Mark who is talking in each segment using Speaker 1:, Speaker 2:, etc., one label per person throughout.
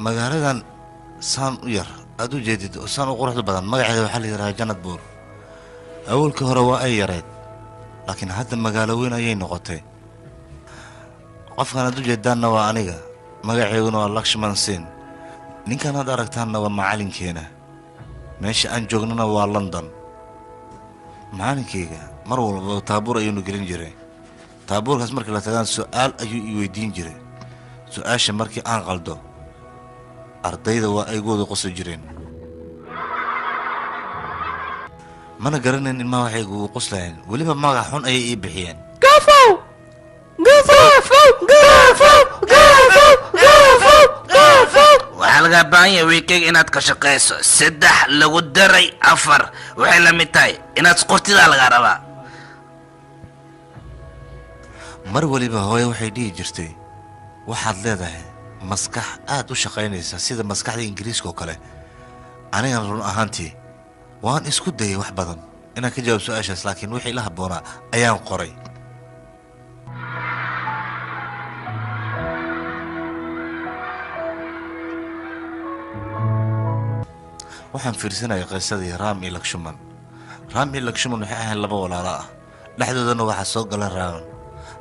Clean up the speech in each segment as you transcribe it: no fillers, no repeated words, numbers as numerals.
Speaker 1: magaaladan saan u yar aad u jeedid oo saan u quruxda badan magaceeda waxaa la yidhahaa Jannad Buur awalkii hore waa ay yareed laakiin hadda magaalo weyn ayay noqotay qofkan aad u jeedaanna waa aniga magaceeduna waa Lakshman Singh ninkan aad aragtaanna waa macalinkeena meesha aan joognana waa London macalinkeyga mar walba taabuur ayuu gelin jiray taabuurkaas markii la tagaan su'aal ayuu i weydiin jiray su'aasha markii aan qaldo ardayda waa ay gooda qosol jireen mana garanayn in ma waxay ugu qoslayeen waliba magac xun ayay ii bixiyeen
Speaker 2: gafow
Speaker 3: waxaa laga baahan yahay weekeyga inaad ka shaqayso 3 lagu daray 4 waxay la mid tahay inaad qortidaa laga rabaa
Speaker 1: mar waliba hooyo waxay dhihi jirtay waxaad leedahay maskax aad u shaqaynaysa sida maskaxda ingiriiska oo kale aniga run ahaantii waan isku dayay wax badan inaan ka jawaab su'aashaas laakiin wixii la habboonaa ayaan qoray waxaan fiirsanayay qisadii Ram iyo Lakshman waxay ahayn laba walaalo ah dhexdoodana waxaa soo galay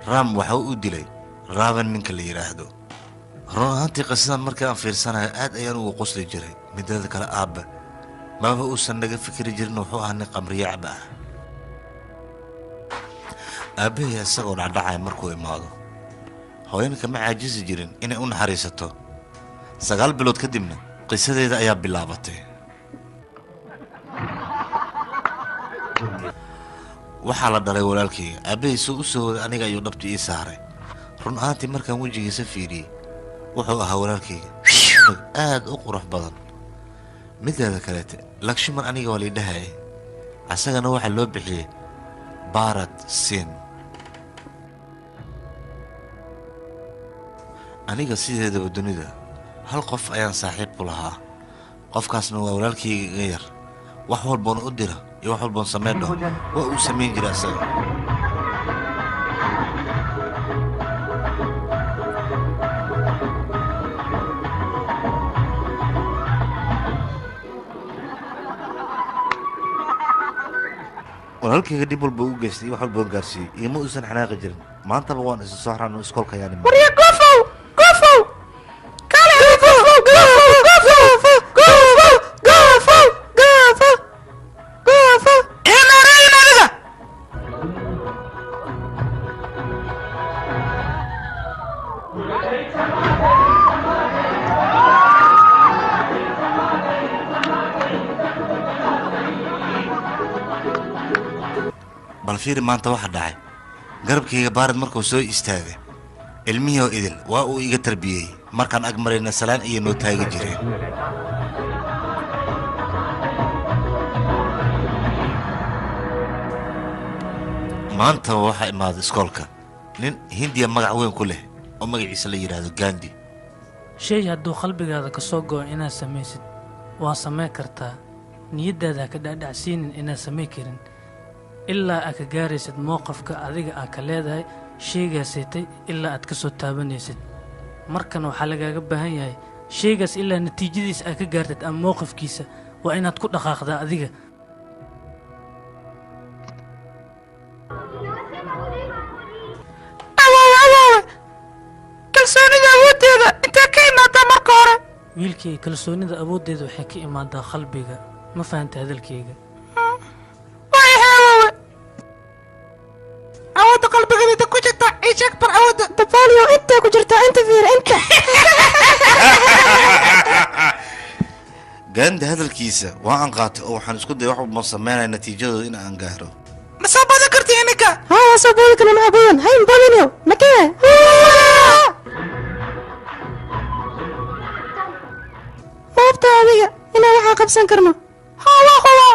Speaker 1: Ram waxa uu dilay Ravan ninka la yiraahdo run ahaantii qisadan markii aan fiirsanayo aad ayaan ugu qosli jiray mideeda kale aabba maba uusan naga fikiri jirin wuxuu ahaa nin qamriyaab ah aabbahay isagoo dhacdhacay markuu imaado hooyanka ma caajisi jirin inay u naxariisato 9 bilood kadibna qisadeeda ayaa bilaabatay waxaa la dhalay walaalkayga aabbahay soo u soo waday aniga ayuu dhabti ii saaray run ahaantii markaan wejigiisa fiiriyey wuxuu ahaa walaalkayga aad u qurux badan mideeda kaleete Lakshman aniga waa liidhahay asagana waxaa loo bixiyey Bharat Singh aniga sideedaba dunida hal qof ayaan saaxiib ku lahaa qofkaasna waa walaalkayga iga yar wax walboon u dira iyo wax walboon sameyn dhaho waa uu samayn jiray asaga walaalkayga dib walba u geystay wax walboon gaarsiiyey iyo ma uusan xanaaqi jirin maantaba waan isu soo xaraan iskoolka ayaan imaan
Speaker 2: warya gafow
Speaker 1: bal fiiri maanta waxa dhacay garabkayga Bharat markuu soo istaagay ilmihii oo idil waa uu iga tarbiyay markaan ag marayna salaan iyo noo taagi jireen maanta waxa imaaday iskoolka nin Hindiya magac weyn ku leh oo magaciisa la yiraahdo Gandhi
Speaker 4: shay hadduu qalbigaada ka soo go'o inaad samaysid waa samayn kartaa niyadaada ka dhaadhacsiinin inaad samayn karin ilaa aad ka gaaraysid mowqifka adiga aad ka leedahay shaygaasaytay ilaa aad ka soo taabanaysid markan waxaa lagaaga baahan yahay shaygaas ilaa natiijadiisa aad ka gaartid ama mowqifkiisa waa inaad ku dhaqaaqdaa adiga
Speaker 2: kalsoonida awooddeeda intee ka imaadaa marka hore
Speaker 4: wiilkii kalsoonida awooddeeda waxay ka imaadaa qalbiga ma fahanta hadalkayga
Speaker 2: awoodda qalbigeeda ku jirta ciise akbar awoodda dafaaliyo intee ku jirta inta fiir inta
Speaker 1: Gandhi hadalkiisa waa aan qaatay oo waxaan isku dayay wax walba sameynaa natiijadooda in aan gaaro
Speaker 2: ma soo badan kartay ininka haa soo badan kana ma badan hayn badaniyo makee maabta adiga inaan waxaa qabsan karno haa waa qaba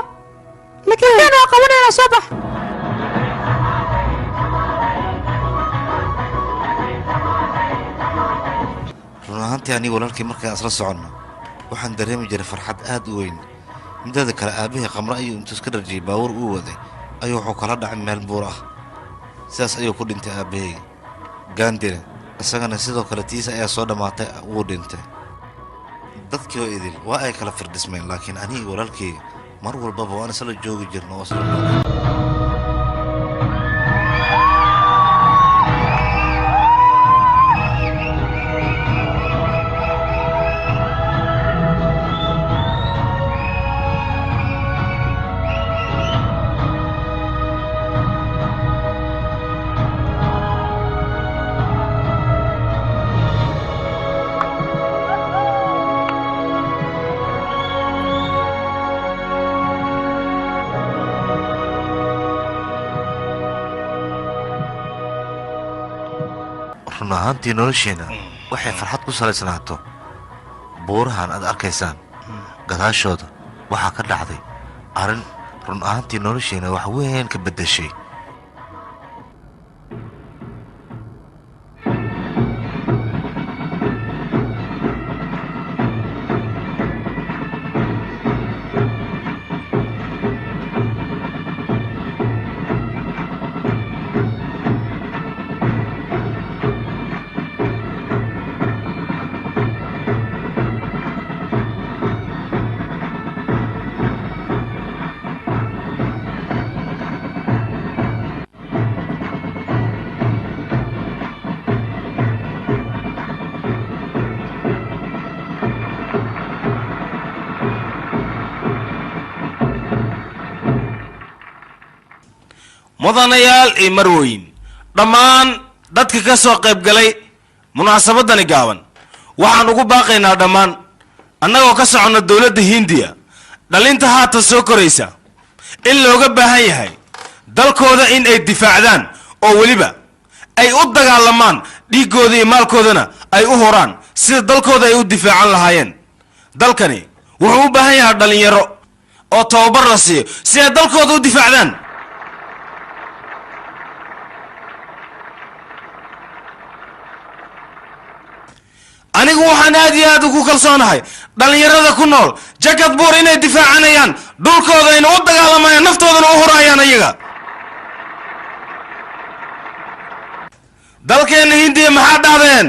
Speaker 2: makee waa qabanayna soo bax
Speaker 1: run ahaantii aniga walaalkii markaan isla soconno waxaan dareemi jiray farxad aad u weyn mideeda kale aabbahay qamro ayuu intuu iska dharjiyey baabuur uu waday ayuu wuxuu kala dhacay meel buur ah sidaas ayuu ku dhintay aabbahay Gandhina isagana sidoo kale tiisa ayaa soo dhamaatay wuu dhintay dadkii oo idil waa ay kala firdhismeen laakiin aniga walaalkayga mar walbaba waan isla joogi jirna oo isla run ahaantii nolosheena waxay farxad ku salaysnaato buurahan aad arkaysaan gadaashooda waxaa ka dhacday arrin run ahaantii nolosheena wax weyn ka beddeshay
Speaker 5: mudanayaal iyo marweyn dhammaan dadka ka soo qayb galay munaasabadani gaaban waxaan ugu baaqaynaa dhammaan annagoo ka soconna dowladda hindiya dhalinta haatan soo koraysa in looga baahan yahay dalkooda in ay difaacdaan oo weliba ay u dagaalamaan dhiiggooda iyo maalkoodana ay u horaan sida dalkooda ay u difaacan lahaayeen dalkani wuxuu u baahan yahay dhalinyaro oo tababar la siiyo si ay dalkooda u difaacdaan anigu waxaan aad iyo aad ugu kalsoonahay dhallinyarada ku nool jakad buur inay difaacanayaan dhulkooda ayna u dagaalamayaan naftoodana u horayaan ayaga dalkeenna hindiya maxaa dhahdeen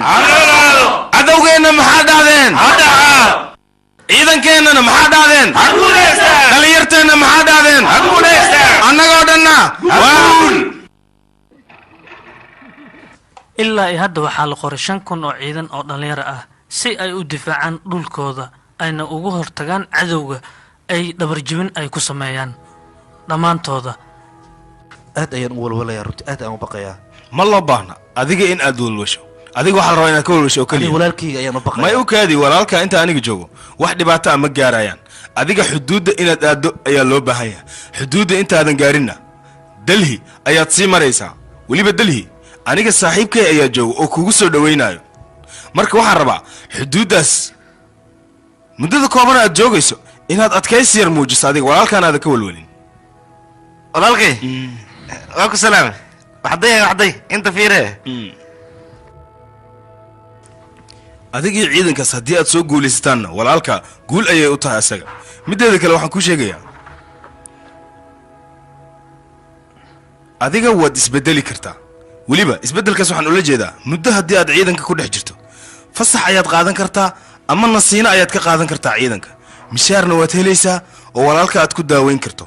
Speaker 5: cadowgeenna maxaa dhahdeen ciidankeennana maxaa dhahdeen dhallinyarteenna maxaa dhahdeen annagoo dhanna
Speaker 4: ilaa iyo hadda waxaa la qoray 5,000 oo ciidan oo dhalinyaro ah si ay u difaacaan dhulkooda ayna ugu hortagaan cadowga ay dhabarjibin ay ku sameeyaan dhammaantooda
Speaker 1: aad ayaan u walwalayaa runtii aad aan u baqayaa
Speaker 5: ma loo baahna adiga in aad walwasho adiga waxaa la rabaa inaad ka walwasho oo keliya
Speaker 1: walaalkayga ayaan u baqayaa
Speaker 5: may u kaadi walaalka inta aniga joogo wax dhibaato ah ma gaarayaan adiga xuduudda inaad aaddo ayaa loo baahan yahay xuduudda intaadan gaarinna delhi ayaad sii maraysaa weliba delhi aniga saaxiibkay ayaa jooga oo kugu soo dhawaynayo marka waxaan rabaa xuduuddaas muddada kooban aad joogayso inaad adkaysi yar muujiso adiga walaalkaan aadan ka walwalin
Speaker 1: walaalkay waa ku salaame waxday inta fiire
Speaker 5: adigii ciidankaas haddii aad soo guulaysataanna walaalka guul ayay u tahay asaga middeeda kale waxaan kuu sheegayaa adiga waad isbeddeli kartaa weliba isbeddelkaas waxaan ula jeedaa muddo haddii aad ciidanka ku dhex jirto fasax ayaad qaadan kartaa ama nasiino ayaad ka qaadan kartaa ciidanka mishaarna waad helaysaa oo walaalka aad ku daaweyn karto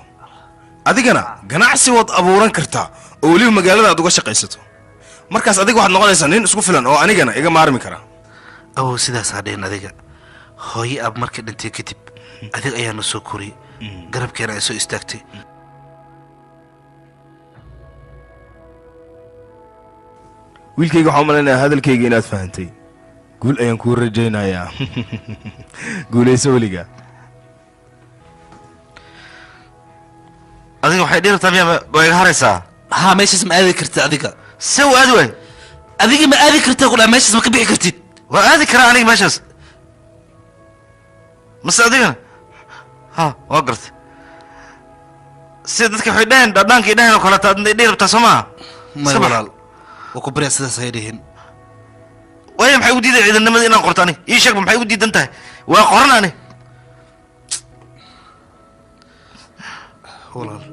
Speaker 5: adigana ganacsi waad abuuran kartaa oo weliba magaalada aad uga shaqaysato markaas adiga waxaad noqonaysaa nin isku filan oo anigana iga maarmi kara
Speaker 3: awow sidaasaa dhehen adiga hooye ab markii dhintay kadib adig ayaana soo koriyey garabkeena ay soo istaagtay
Speaker 5: wiilkayga waxaan u malaynayaa hadalkayga inaad fahantay guul ayaan kuu rajaynayaa guulayso weliga
Speaker 1: adiga waxay dhirtaa miya waa iga haraysaa
Speaker 3: haa meeshaas ma aadi kartid adiga
Speaker 1: se u aadi waay
Speaker 3: adiga ma aadi kartaa kudhaa meeshaas ma ka bixi kartid
Speaker 1: waa aadi karaa aniga meeshaas mase adigana ha waa gartay sida dadka waxay dhaheen dhadhaankii dhaheen oo kaleeta adna idhihi rabtaa soo maaha
Speaker 3: may walaal waa ku baryaa sidaas hay dhihin
Speaker 1: waayo maxay ugu diiday ciidannimada inaan qorto aniga ii sheegba maxay ugu diidan tahay waa qoran ani
Speaker 3: walaal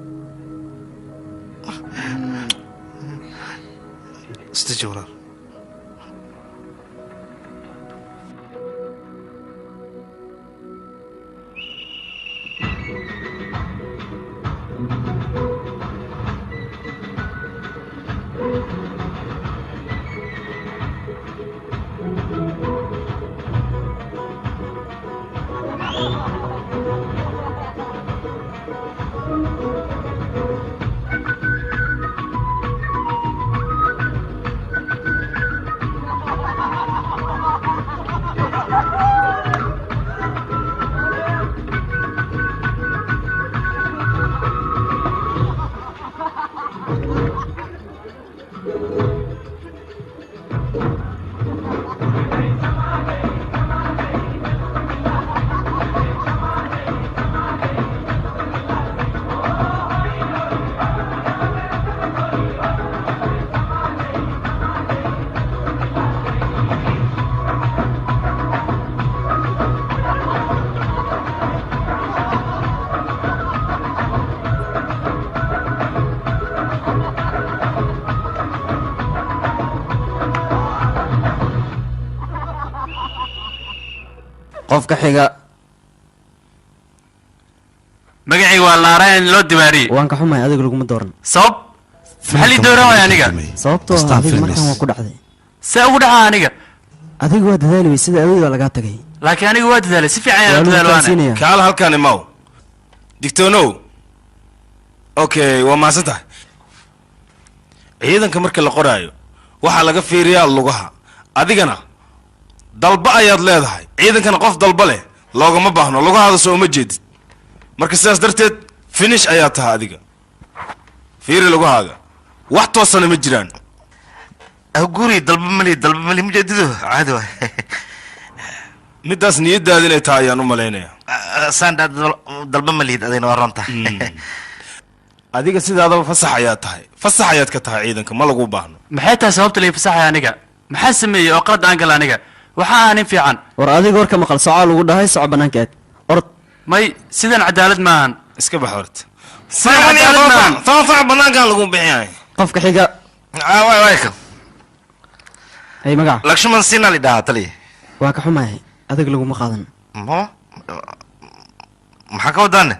Speaker 3: istaji walaal
Speaker 5: adiga waxaan u malaynayaa hadalkayga inaad fahantay guul ayaan kuu rajaynayaa
Speaker 1: adiga waxay dhirtaa miya waa iga haraysaa
Speaker 5: guulayso weliga
Speaker 3: haa meeshaas ma aadi kartid adiga adiga ma aadi kartaa kudhaa meeshaas ma ka bixi kartid
Speaker 5: wiilkayga waxaan u malaynayaa hadalkayga inaad fahantay guul ayaan kuu rajaynayaa
Speaker 6: qofka xiga
Speaker 7: magacayga waa laaraan loo dibaariyey
Speaker 6: waan ka xumahay adiga laguma dooran
Speaker 7: sabab maxaa lii dooran waaya aniga
Speaker 6: sababtoo ah adiga markaan waa ku dhacday
Speaker 7: see ugu dhacaa aniga
Speaker 6: adiga waa dadaali wey sida awood waa lagaa tagay
Speaker 7: laakiin aniga waa dadaalay si fiican ayaan u dadaalo ana
Speaker 5: kaala halkaan imaw digtoonow okay waa mahadsan tahay ciidanka marka la qoraayo waxaa laga fiiriyaa lugaha adigana dalba ayaad leedahay ciidankana qof dalba leh loogama baahno lugahaada soo uma jeedid marka sidaas darteed finish ayaa tahay adiga fiiri lugahaaga wax toosana ma jiraan
Speaker 1: guri dalba mali mujadido caadi waay
Speaker 5: midaas niyadaada inay tahay ayaan u malaynayaa
Speaker 1: saan dalba malihid adayna waa runta
Speaker 5: adiga sidaadaba fasax ayaa tahay fasax ayaad ka tahay ciidanka ma lagu baahno
Speaker 7: maxay tahay sababta lii fasaxaya aniga maxaa sameeyey oo qalad aan gala aniga waxaa aanin fiican
Speaker 6: war adiga warka maqal socaa lagu dhahay soco bannaanka aad orod
Speaker 7: may sidan cadaalad maahan
Speaker 5: iska bax horta fasax banaankaan lagu bixinahay
Speaker 6: qofka xiga
Speaker 1: wayka
Speaker 6: hay magaca
Speaker 1: lakshman sina lidhahaa taliya
Speaker 6: waa ka xumahay adiga laguma qaadan
Speaker 1: maxaa ka wadaane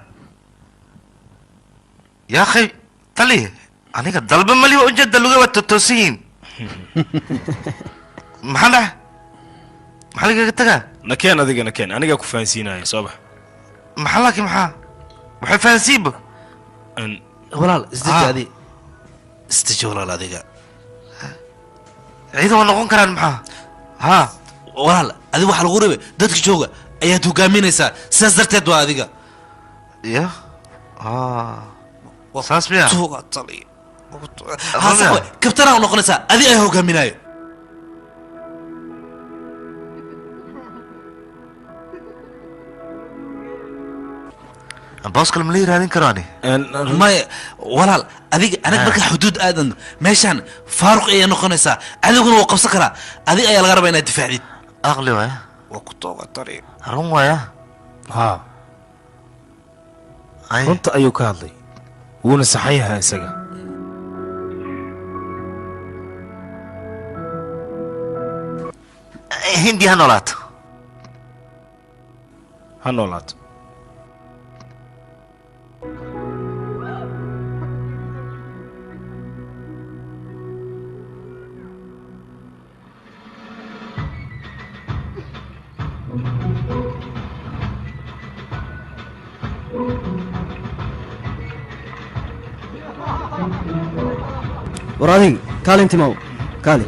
Speaker 1: yaa akhay taliya aniga dalba mali waa ujeeda luga waa totoosan yihiin maxaa dhaca maxaa lagaga tagaa
Speaker 5: nakeen adiga nakeen anigaa ku fahansiinaya soo bax
Speaker 1: maxaa laakiin maxaa waxay fahansiinba
Speaker 3: walaal isdeji adi isdeji walaal adiga
Speaker 1: ciidan waa noqon karaan maxaa haa
Speaker 3: walaal adiga waxaa lagu rabay dadka jooga ayaad hogaaminaysaa sidaas darteed waa adiga
Speaker 1: ya saas miya
Speaker 3: kabtanaa u noqonaysaa adi ay hogaaminaayo
Speaker 1: boos kale ma la yiraadin karo ani
Speaker 3: maya walaal adiga aniga markaa xuduud aadan meeshaan faaruq ayay noqonaysaa adiguna wuu qabsan karaa adiga ayaa laga rabaa inaad difaacdid
Speaker 1: aqli waaya
Speaker 5: waa ku tooga tari
Speaker 1: run waaya
Speaker 5: haa runta ayuu ka hadlay wuuna saxan yahay isaga
Speaker 1: hindi ha noolaato
Speaker 5: ha noolaato
Speaker 6: war adiga kaalin timow kaali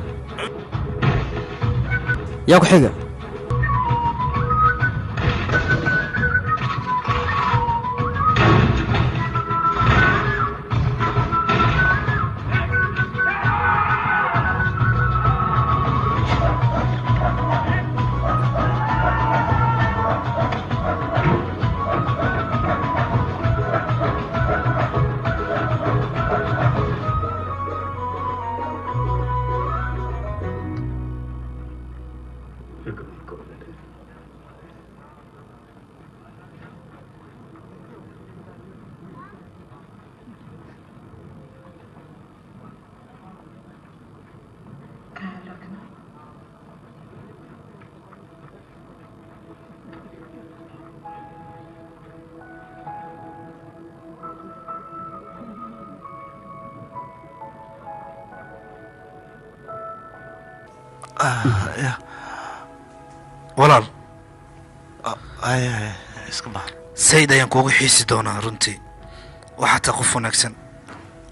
Speaker 6: yaa ku xiga
Speaker 1: walaal iska bax
Speaker 3: sayid ayaan kuugu xiisi doonaa runtii waxaa taa qof wanaagsan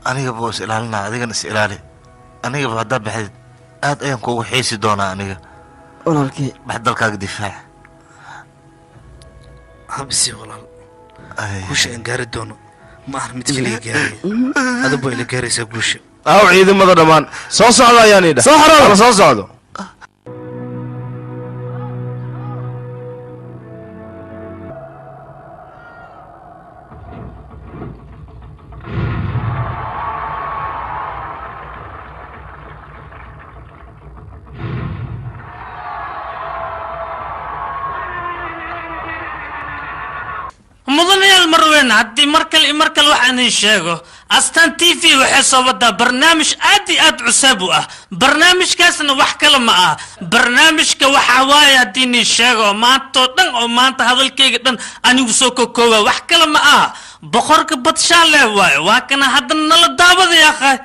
Speaker 1: anigaba waa is ilaalinaa adigana is ilaali anigaba haddaa baxdid aad ayaan kuugu xiisi doonaa aniga
Speaker 6: walaalkii
Speaker 1: bax dalkaaga difaac
Speaker 3: habisi walaal guusha aan gaari doono ma ahan mid keliya gaaraya adaba ila gaaraysaa guusha
Speaker 5: aaw ciidamada dhammaan soo socda ayaan idha soo xarooda soo socdo
Speaker 7: mudanayaal
Speaker 4: mudanayaal marweyn haddii mar kale waxaan idin sheego astaan t v waxay soo wadaa barnaamij aad iyo aad cusub u ah barnaamijkaasna wax kale ma ah barnaamijka waxaa waaye haddii idin sheego maantoo dhan oo maanta hadalkayga dhan anigu soo kokooba wax kale ma ah boqorka badshaale waaye waa kana haddana nala daawadaya akhay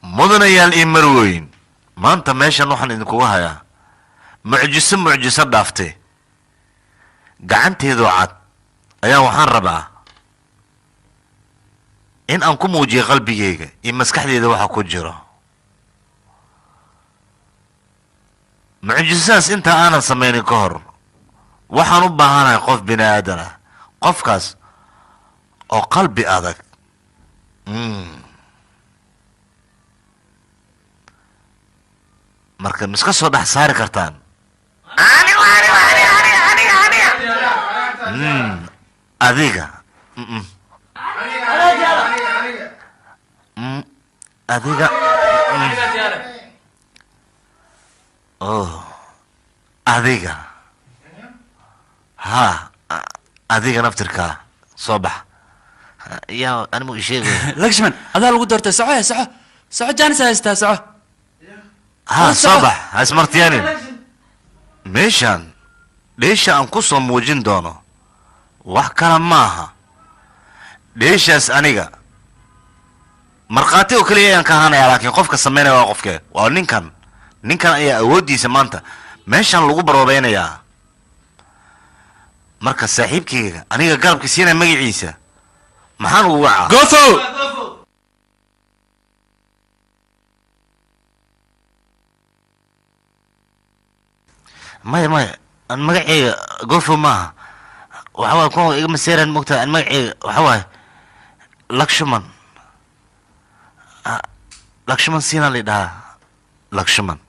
Speaker 1: mudanayaal iyo marweyn maanta meeshan waxaan idinkuga hayaa mucjiso dhaaftay gacanteedoo cad ayaa waxaan rabaa in aan ku muujiyo qalbigayga iyo maskaxdeeda waxa ku jiro mucjisadaas inta aanan samaynin ka hor waxaan u baahanahay qof bini aadan ah qofkaas oo qalbi adag marka miska soo dhex saari kartaan adiga adiga oh adiga ha adiga naftirkaa soo bax yaa animu isheegay
Speaker 7: lakshman adaa lagu doortay soco jaanis haystaa soco
Speaker 1: ها صباح اسمرتيانين ميشان ليش انكو سو موجين دونو wax kala maaha leeshaas aniga marqaati oo kaliya aan ka hanaya laakiin qofka sameynaya waa qofke waa ninkan ayaa awoodiisa maanta meeshan lagu baroobeynaya marka saaxiibkayga aniga garabka siinay magaciisa maxaan ugu wacaa
Speaker 5: gofo
Speaker 1: maya aan magacayga gofo maaha waxa waa kuwa iga maseeran mugta aan magacayga waxa waa lakshuman siina la dhahaa lakshuman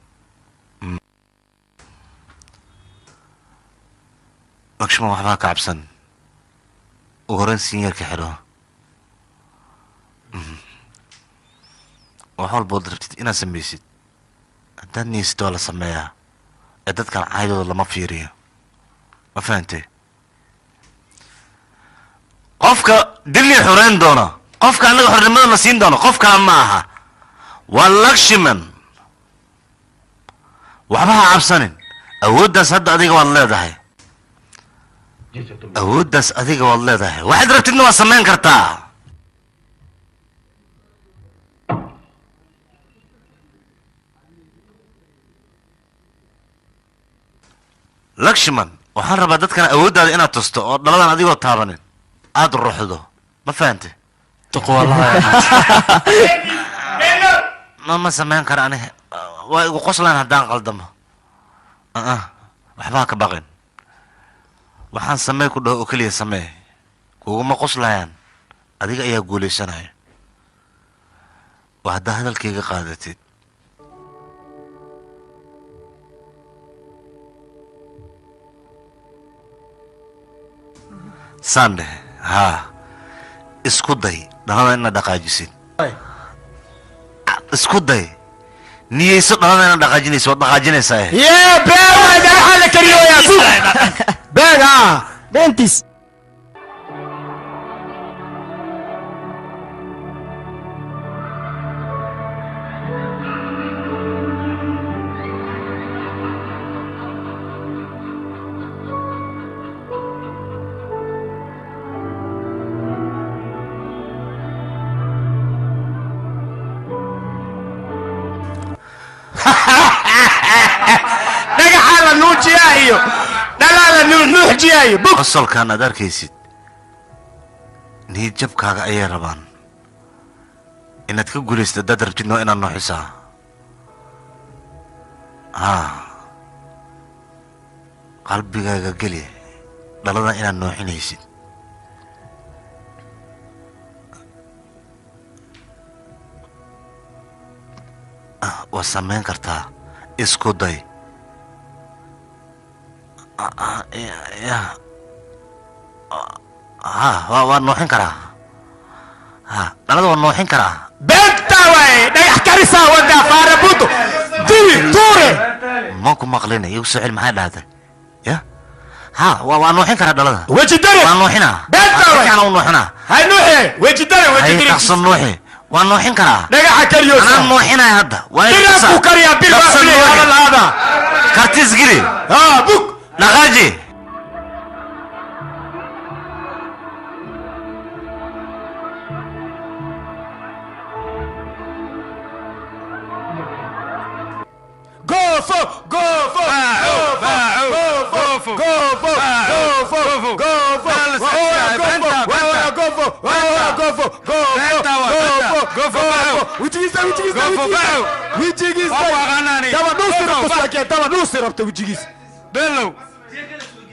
Speaker 1: waxbaa ka cabsan ugu horeyn sinyarka xidho wax walbood rabtid inaad samaysid haddaad niyeysid waa la sameeyaa ee dadkan caydooda lama fiiriyo ma fahantay qofka dilni xoreyn doona qofka annaga xornimada na siin doono qofkaa ma aha waa lakshiman waxba ha cabsanin awooddaas hadda adiga waad leedahay waxaad rabtidna waad samayn kartaa lakshiman waxaan rabaa dadkana awooddaada inaad tusto oo dhaladan adigoo taabanin aada ruuxdo ma fahantay ma samayn kara ani waa igu qoslaan haddaan qaldamo waxbaa ka baqin waxaan samey ku dhaho oo keliya samee kuguma qoslayaan adiga ayaa guulaysanaya waa haddaa hadalkayga qaadatid sande haa isku day dhalada inaad dhaqaajisid isku day niyeyso dhalada inaad dhaqaajinayso waad dhaqaajinaysaa
Speaker 6: beega beentis
Speaker 1: qosolkan aad arkaysid niyad jabkaaga ayay rabaan inaad ka guulaysto dad rabtidno inaad nooxisaa qalbigaaga geli dhaladan inaad nooxinaysid waa samayn kartaa isku day waa nooxin karaa dhalada waa nooxin karaa
Speaker 6: beenta way dhagax karisaa wada faarabuto dili tuure
Speaker 1: ma ku maqlina igu soo cel maxay dhahday ya waa nooxin karaa dhalada
Speaker 6: wejidare
Speaker 1: waa nooxinaa
Speaker 6: beenta way
Speaker 1: kana u nooxinaa
Speaker 6: hay nuuxe wejidare
Speaker 1: hay taqsan nooxi waa nooxin karaa
Speaker 6: dhagaxa kariyosa
Speaker 1: anaan nooxinaya hadda waa
Speaker 6: bilaa ku kariya bilaa
Speaker 1: kartis gili
Speaker 6: buk
Speaker 1: dhaqaaji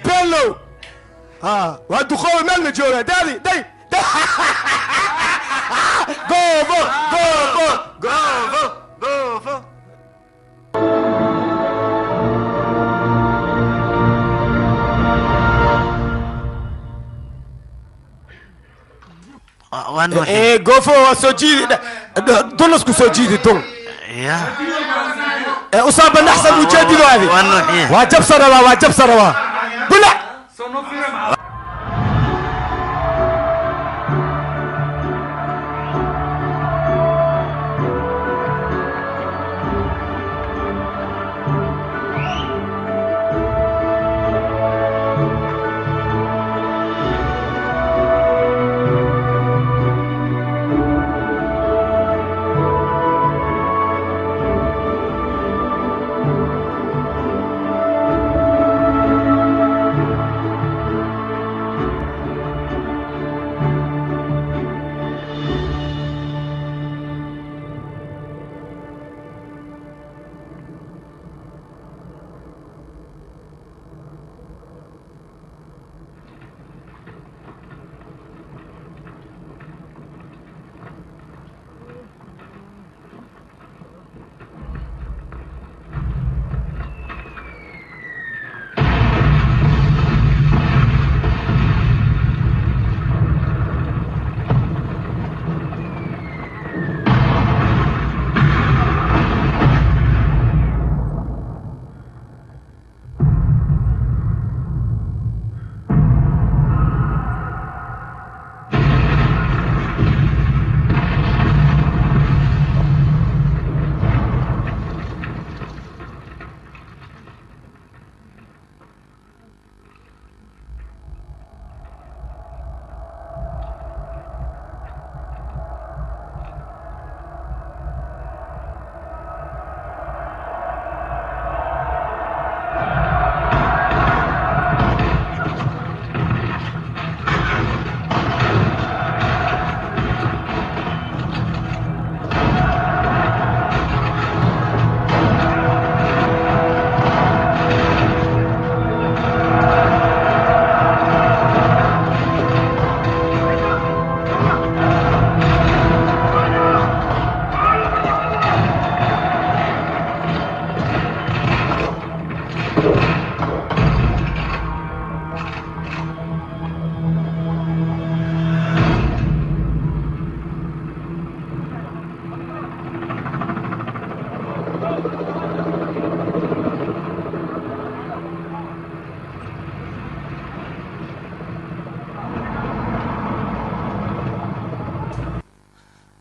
Speaker 6: bellow waa duqoowe meel la joogaa daadi day goofo goofo goofo goofo goofo waa soo jiidi dulasku soo jiidi dun usaaba naxsan ujeedido adi waa jabsa rabaa waa jabsa rabaa bula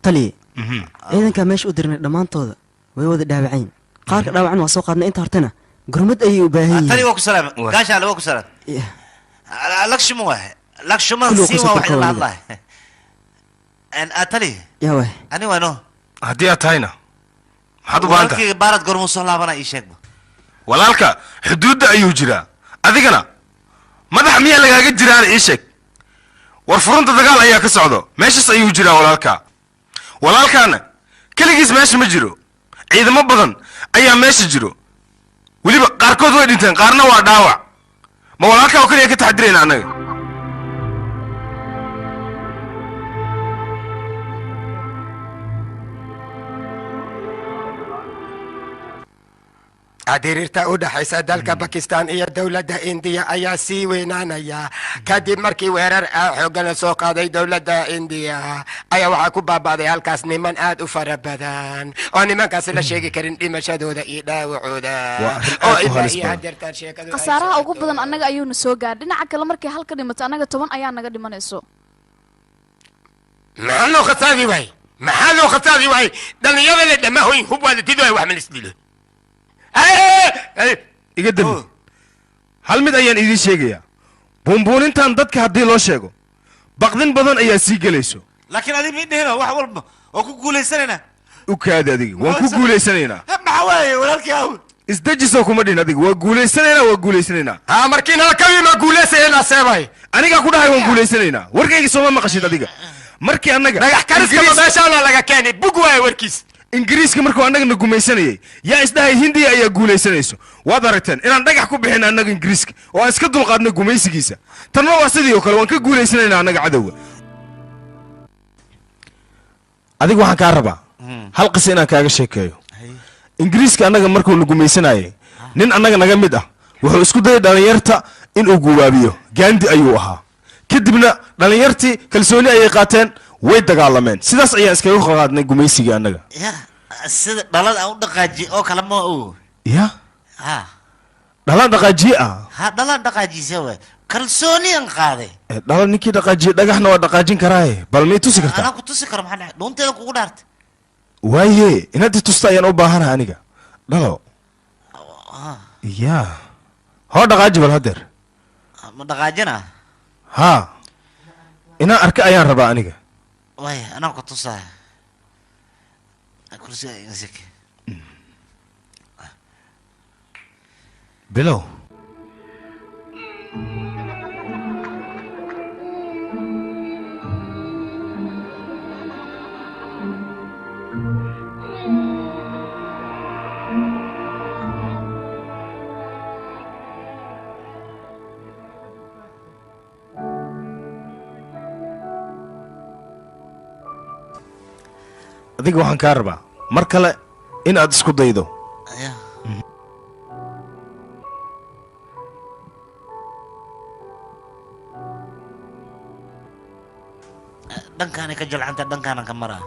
Speaker 8: taliye ciidanka meesha u dirnay dhammaantooda way wada dhaawacayn qaarka dhaawacan waa soo qaadnay inta hortana gurmad ayay u baahan yihiin
Speaker 1: tani waa ku salaam gaasha waa ku salaam lakshmo waa lakshmo si waa wax la hadlay an atali
Speaker 8: yaa way
Speaker 1: ani waano
Speaker 5: haddii aad tahayna maxaad u baahan tahay
Speaker 1: baarad gormu soo laabana ii sheegba
Speaker 5: walaalka xuduudda ayuu jiraa adigana madax miyaa lagaaga jiraan ii sheeg war furunta dagaal ayaa ka socdo meeshaas ayuu jiraa walaalka walaalkaana keligiis meesha ma jiro ciidamo badan ayaa meesha jiro weliba qaarkood way dhinteen qaarna waa dhaawac ma walaalkaa oo keliya ka taxadirayna annaga
Speaker 6: xiriirta u dhaxaysa dalka Pakistan iyo dowladda India ayaa sii weynaanaya kadib markii weerar xooggan soo qaaday dowladda India ayaa waxaa ku baabaaday halkaas niman aad u fara badan oo nimankaasi la sheegi karin dhimashadooda iyo dhaawacooda oo ilaa iyo hadeertaan sheekadu
Speaker 9: khasaaraha ugu badan annaga ayuuna soo gaar dhinaca kale markii halka dhimato annaga 10 ayaa naga dhimanayso
Speaker 6: maxaa loo khasaabi waay dhalinyarada la dhamaahoyn hub waalidid wax ma lisdilo
Speaker 5: iga dambi hal mid ayaan idiin sheegayaa buunbuunintan dadka haddii loo sheego baqdin badan ayaa sii gelayso
Speaker 1: laakiin adiga midhehno wax walba oo ku guulaysanaynaa
Speaker 5: u kaadi adiga waan ku guulaysanaynaa
Speaker 1: maxaa waaye walaalkii aw
Speaker 5: isdejisoo kuma dhihin adiga waa guulaysanaynaa
Speaker 6: haa markiina kawima guulaysaynaa seebay
Speaker 5: anigaa ku dhahay waan guulaysanaynaa warkayga sooma maqashid adiga markii annaga
Speaker 6: dhagax kariskama meeshaana laga keenay bug waaye warkiis
Speaker 5: ingiriiska markuu annagana gumaysanayay yaa isdhahay hindiya ayaa guulaysanayso waad aragteen inaan dhagax ku bixin annaga ingiriiska oo aan iska dulqaadnay gumaysigiisa tanna waa sidii oo kale waan ka guulaysanaynaa annaga cadowga adiga waxaan kaa rabaa hal qisa inaan kaaga sheekeeyo ingiriiska annaga markuu na gumaysanayay nin annaga naga mid ah wuxuu isku dayay dhallinyarta inuu guwaabiyo gaandi ayuu ahaa kadibna dhallinyartii kalsooni ayay qaateen way dagaalameen sidaas ayaan iskaga qaadnay gumaysigii annaga
Speaker 1: ya sida dhalada aan u dhaqaajiye oo kale ma ogo
Speaker 5: ya
Speaker 1: ha
Speaker 5: dhalaan dhaqaajiye ah
Speaker 1: ha dhalaan dhaqaajise waay kalsooniyan qaaday
Speaker 5: dhalan ninkii dhaqaajiye dhagaxna waa dhaqaajin karaaye bal may tusi kartaa
Speaker 1: anaa ku tusi karo maxaa dhacay dhuunteeda kugu dhaartay
Speaker 5: waaye inaad tusta ayaan u baahanaha aniga dhalo ya hoo dhaqaaji bal hadeer
Speaker 1: ma dhaqaajina
Speaker 5: haa inaan arka ayaan rabaa aniga
Speaker 1: waay anaa ku tusaa kursiga insik
Speaker 5: bilow adiga waxaan kaa rabaa mar kale in aad isku daydo
Speaker 1: dhankaana ka jalcanta dhankaana ka maraa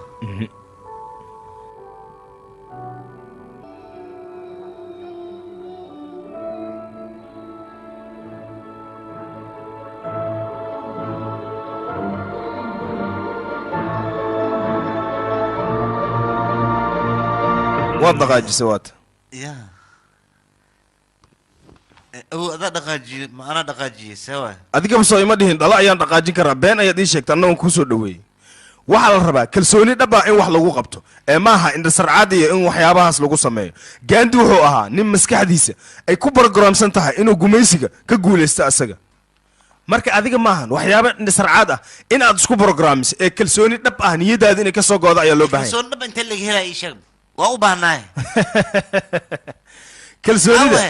Speaker 5: waad dhaqaajisay waata
Speaker 1: ya adaa dhaqaajiye ma anaa dhaqaajiyey sawa
Speaker 5: adigaba soo ima dhihin dhalo ayaan dhaqaajin karaa been ayaad ii sheegta annagoon kuu soo dhaweeyey waxaa la rabaa kalsooni dhaba in wax lagu qabto ee maaha indhasarcaad iyo in waxyaabahaas lagu sameeyo gaandi wuxuu ahaa nin maskaxdiisa ay ku brogramsan tahay inuu gumaysiga ka guulaysto asaga marka adiga maahan waxyaaba indhasarcaad ah in aad isku brogramiso ee kalsooni dhab ah niyadaada inay ka soo goodo ayaa loo baahan
Speaker 1: kalsooni dhab intee laga helaya ii sheeg waa u baahnaay
Speaker 5: kalsoonida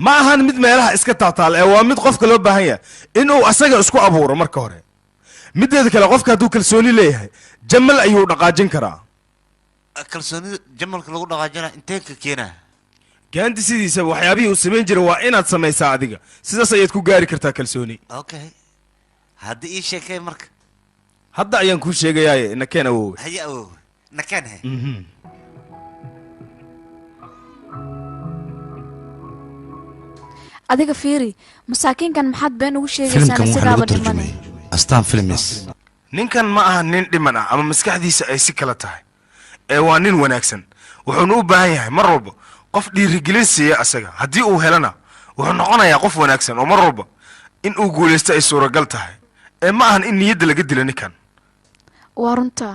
Speaker 5: ma ahan mid meelaha iska taataal ee waa mid qofka loo baahan yahay inuu asaga isku abuuro marka hore mideeda kale qofka hadduu kalsooni leeyahay jamal ayuu dhaqaajin karaa
Speaker 1: kalsoonida jamalka lagu dhaqaajina intee ka keenaa
Speaker 5: gaandi sidiisaba waxyaabihii uu samayn jiray waa inaad samaysaa adiga sidaas ayaad ku gaari kartaa kalsooni
Speaker 1: okay haddii ii sheekay marka
Speaker 5: hadda ayaan kuu sheegayaaye nakeen awowe
Speaker 1: haye awowe nakeen he
Speaker 9: adiga fiiri masaakiinkan maxaad been ugu sheegaysaa isagaaba dhimanay
Speaker 1: astaan filmis
Speaker 5: ninkan ma aha nin dhiman ah ama maskaxdiisa ay si kala tahay ee waa nin wanaagsan wuxuuna u baahan yahay mar walba qof dhiirigelin siiya asaga haddii uu helana wuxuu noqonayaa qof wanaagsan oo mar walba in uu guulaysto ay suuragal tahay ee ma ahan in niyadda laga dilo ninkan
Speaker 9: waa runta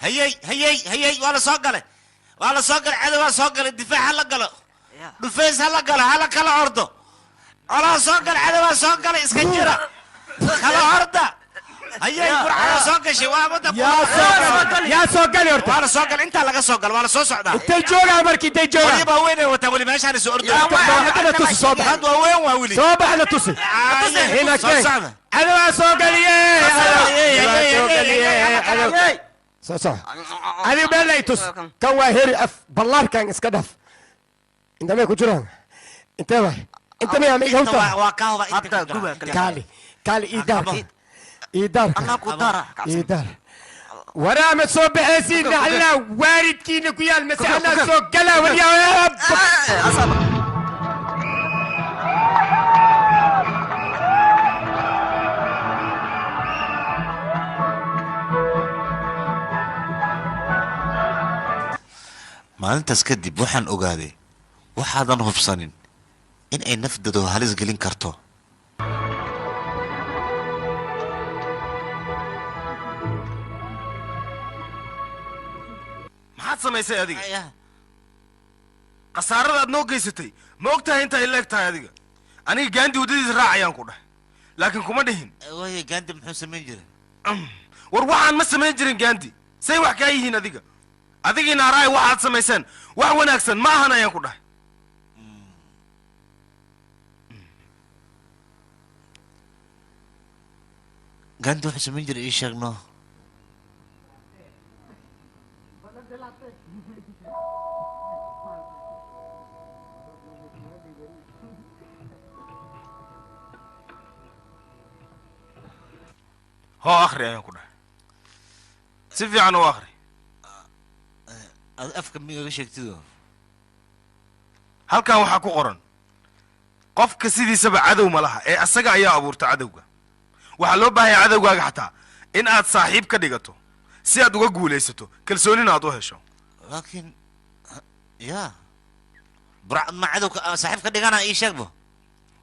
Speaker 1: هيي ولا صقله ولا صقل عدو صقل الدفاع هلا قالوا دفيس هلا قالوا هلا كلا عرضه ولا صقل عدو صقل اسكنجره كلا عرضه هيي على صقل شواب
Speaker 6: يا صقل يرتا
Speaker 1: ولا صقل انت لا صقل ولا soo socda
Speaker 6: انت جوغا markii intay joogaan
Speaker 1: waliba weyn wata wali meeshaan soo ordo
Speaker 6: hadana tusi soo bax
Speaker 1: had waa weyn waa wali
Speaker 6: soo baxna tusi hina kay عدو صقل soo soo adigu meel ay tus kan waa heri af ballaarkan iska dhaf inta may ku jiraan intee waay inta may ama igawta
Speaker 1: waa ka hoba inta
Speaker 6: kaali iidaar waraama soo baxaysiin naxlina waalidkiina ku yaal masaxnaa soo galaa walyaa
Speaker 1: maalintaas kadib waxaan ogaaday waxaadan hubsanin in ay nafdadu halis gelin karto
Speaker 5: maxaad samaysay adiga khasaarada aad noo geysatay ma og tahay intaa ileeg tahay adiga aniga gaandi waddadiisa raacayaan ku dhahay laakiin kuma dhihin
Speaker 1: waaya gaandi muxuu samayn jiray
Speaker 5: war waxaan ma samayn jirin gaandi say wax kaa yihiin adiga adigiina araay waxaad samayseen wax wanaagsan ma ahan ayaan ku dhahay
Speaker 1: gaandi wuxuu samayn jiray ii sheegno
Speaker 5: hoo akhri ayaan ku dhahay si fiican u akhri
Speaker 1: afka migaga sheegtido
Speaker 5: halkan waxaa ku qoran qofka sidiisaba cadow ma laha ee asaga ayaa abuurta cadowga waxaa loo baahaya cadowgaaga xataa in aad saaxiib ka dhigato si aad uga guulaysato kalsoonina aad u hesho
Speaker 1: laakiin ya burcad ma cadowka saaxiib ka dhigana ii sheegbo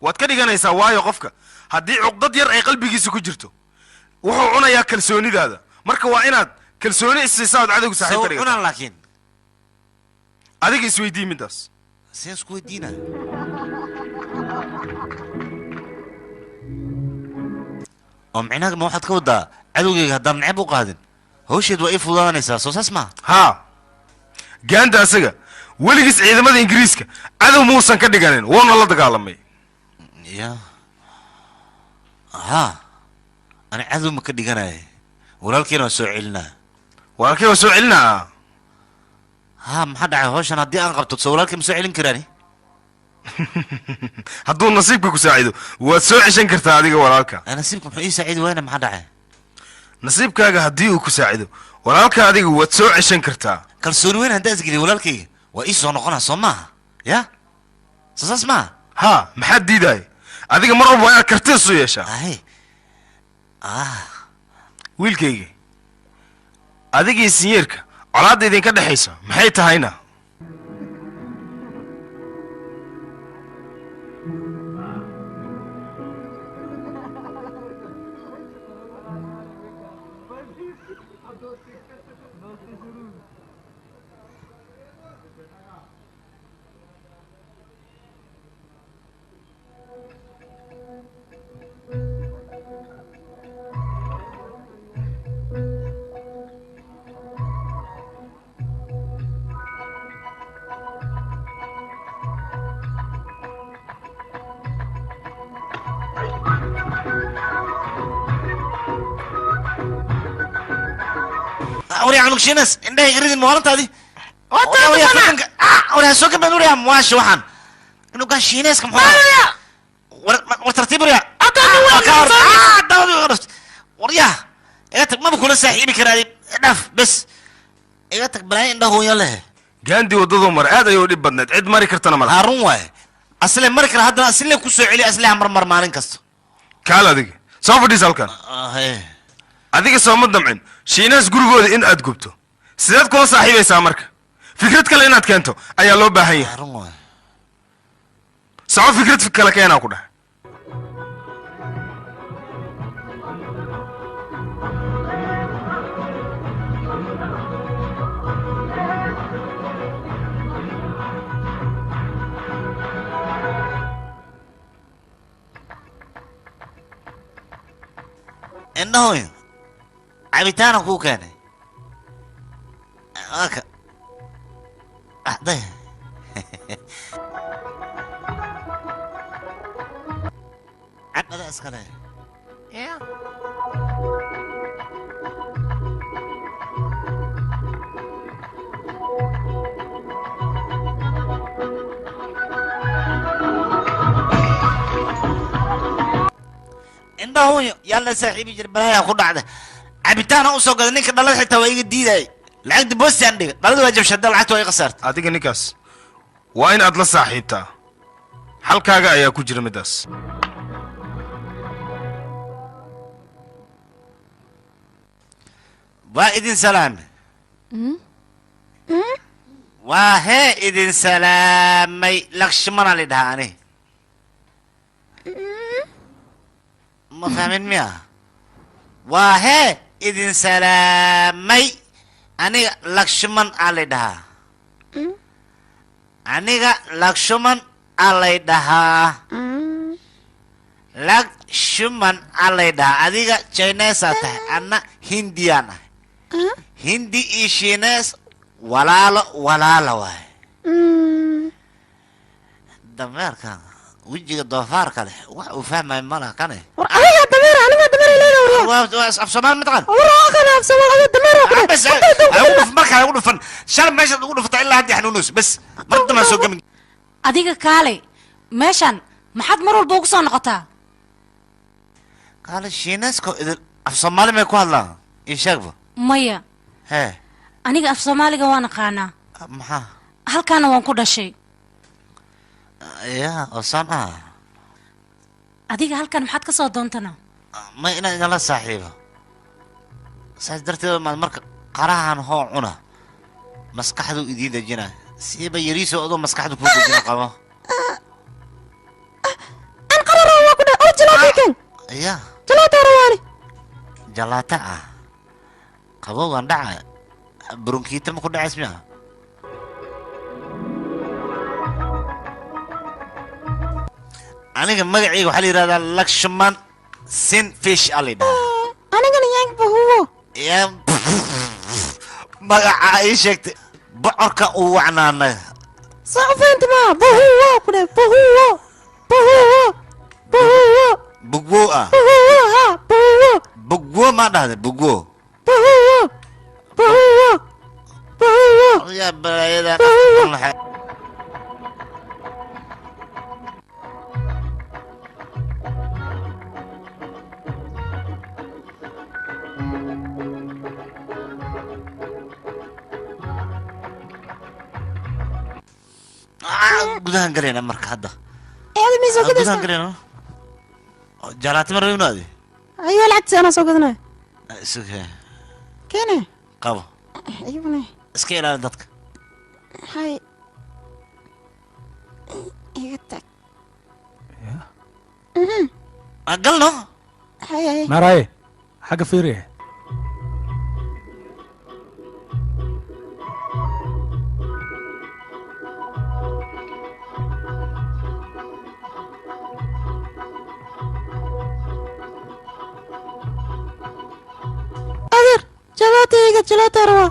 Speaker 5: waad ka dhiganaysaa waayo qofka haddii cuqdad yar ay qalbigiisa ku jirto wuxuu cunayaa kalsoonidaada marka waa inaad kalsooni isiisa ood cadowga saaxiib ka dhigato
Speaker 1: cunaan laakiin
Speaker 5: adiga isweydii midaas
Speaker 1: seen isku weydiina oo micnaha ma waxaad ka wadaa cadowgayga haddaan necab u qaadin hawsheed waa ii fududaanaysaa soo saas maha
Speaker 5: haa gaanda asaga weligiis ciidamada ingiriiska cadow muusan ka dhiganin wuuna la dagaalamay
Speaker 1: ya haa ani cadow ma ka dhiganaya walaalkeena waa soo celinaa
Speaker 5: walaalkey waa soo celinaa
Speaker 1: ها ما حد على هوش انا دي انقبت تصورك مسوعلين كراني
Speaker 5: hadduu nasiibka ku saacido waad soo ceshan kartaa adiga walaalka
Speaker 1: انا سيبكم حقيقي سعيد وين ما حد عليه
Speaker 5: nasiibkaaga haddii uu ku saacido walaalka adiga waad soo ceshan kartaa
Speaker 1: kalsooni weyn hadda isgeli walaalkayga waa ii soo noqonaa soo maaha ya saas maaha
Speaker 5: haa maxaad diidaaya adiga mar walba waa inaad kartiis u yeeshaa
Speaker 1: ahe
Speaker 5: wiilkayga adigii sinyeerka colaadda idinka dhexaysa maxay tahayna
Speaker 1: وري عنك شنس عنده يريد المهارات هذه وري فكنك وري سوق من وري مواش وحن انه كان شينس كم حوار وترتيب وري وريا اياتك ما بكون ساحيبي كرادي دف بس اياتك بلاي عنده هو يلا
Speaker 5: gaandi waddadu mar aad ayuu dhib badneed cid mari kartana ma laha
Speaker 1: هارون واي اصل مر كره هذا اصل كسو علي اصل مر مالين كاست
Speaker 5: kaal adiga soo fadhiis halkan adiga sooma damcin shiinaas gurigooda in aad gubto sideed kula saaxiibaysaa marka fikrad kale inaad keento ayaa loo baahan yahay
Speaker 1: هارون واي
Speaker 5: soco fikrad kale keenaa ku dhahay
Speaker 1: indhahoyn cabitaana kuu keenay aka axday cabada iskale indhahoyn yalla saaxiibi jir balaya ku dhacda cabitaana u soo gada ninka dhalada xitaa waa iga diiday lacagta boostaan dhiga dhalada waa jabshada lacagta waa iga saartay
Speaker 5: adiga ninkaas waa in aad la saaxiibtaa halkaaga ayaa ku jira midaas
Speaker 1: waa idin salaame waa hee idin salaamay lakshmana la dhahaa ani ma fahmin miya waa hee idin salaamay aniga lakshman aa lay dhahaa aniga lakshman aa lay dhahaa lakshman aa lay dhahaa adiga chinesaa tahay anna hindiyaan ah hindi iyo shiines walaalo waay dameerkan wejiga doofaarka leh wax uu fahmayo malaha kane
Speaker 2: war adiga dameer aniga dameer leedahay
Speaker 1: af soomaali mataqaan
Speaker 2: war kana af soomaali dameer
Speaker 1: bas ugu dhuf markaa ugu dhufan shal meeshaad ugu dhufata ilaa haddii xanuunays bas mar dambaa soo gamin
Speaker 10: adiga kaalay meeshan maxaad mar walba ugu soo noqotaa
Speaker 1: kaale shiineesko idin af soomaali may ku hadlaan ii sheegba
Speaker 10: maya
Speaker 1: hee
Speaker 10: aniga af soomaaliga waan aqaanaa
Speaker 1: maxaa
Speaker 10: halkaana waan ku dhashay
Speaker 1: ya oo saan ah
Speaker 10: adiga halkan maxaad ka soo doontana
Speaker 1: ma inaan idinla saaxiibo saas darteed maad marka qarahan hoo cuna maskaxdu idiin dejina siiba yariiso adoo maskaxdu kuu dejina qabo
Speaker 2: an qarara waa ku dhahay oo jalaato
Speaker 1: ya
Speaker 2: jalaato rawaani
Speaker 1: jalaata ah qabowgan dhaca burunkiita ma ku dhacays miya aniga magacayga waxaa la yidhahdaa lakshman sin fish aa la yidhahdaa
Speaker 2: anigana yaank bahuwo
Speaker 1: ya magaca ii sheegtay bocorka uu wacnaanay
Speaker 2: saa u fahanti maa bahuwo ku dhahay bahuwo bahuwo bahuwo
Speaker 1: bugwo ah
Speaker 2: bahuwo ha bahuwo
Speaker 1: bugwo maa dhahday bugwo
Speaker 2: bahuwo bahuwo bahuwo
Speaker 1: ya balaayada gudahan galayna marka hadda gudahan galayna jalaati ma rabino adi
Speaker 2: ayuu lacagti anaa soo gadanaya
Speaker 1: suge
Speaker 2: keene
Speaker 1: qabo
Speaker 2: ayuune
Speaker 1: iska ilaali dadka
Speaker 2: hay iga tag
Speaker 1: galno
Speaker 2: hay hay
Speaker 11: maraye xagga fiiriye
Speaker 2: adeer jalaatayga jalaata rabaa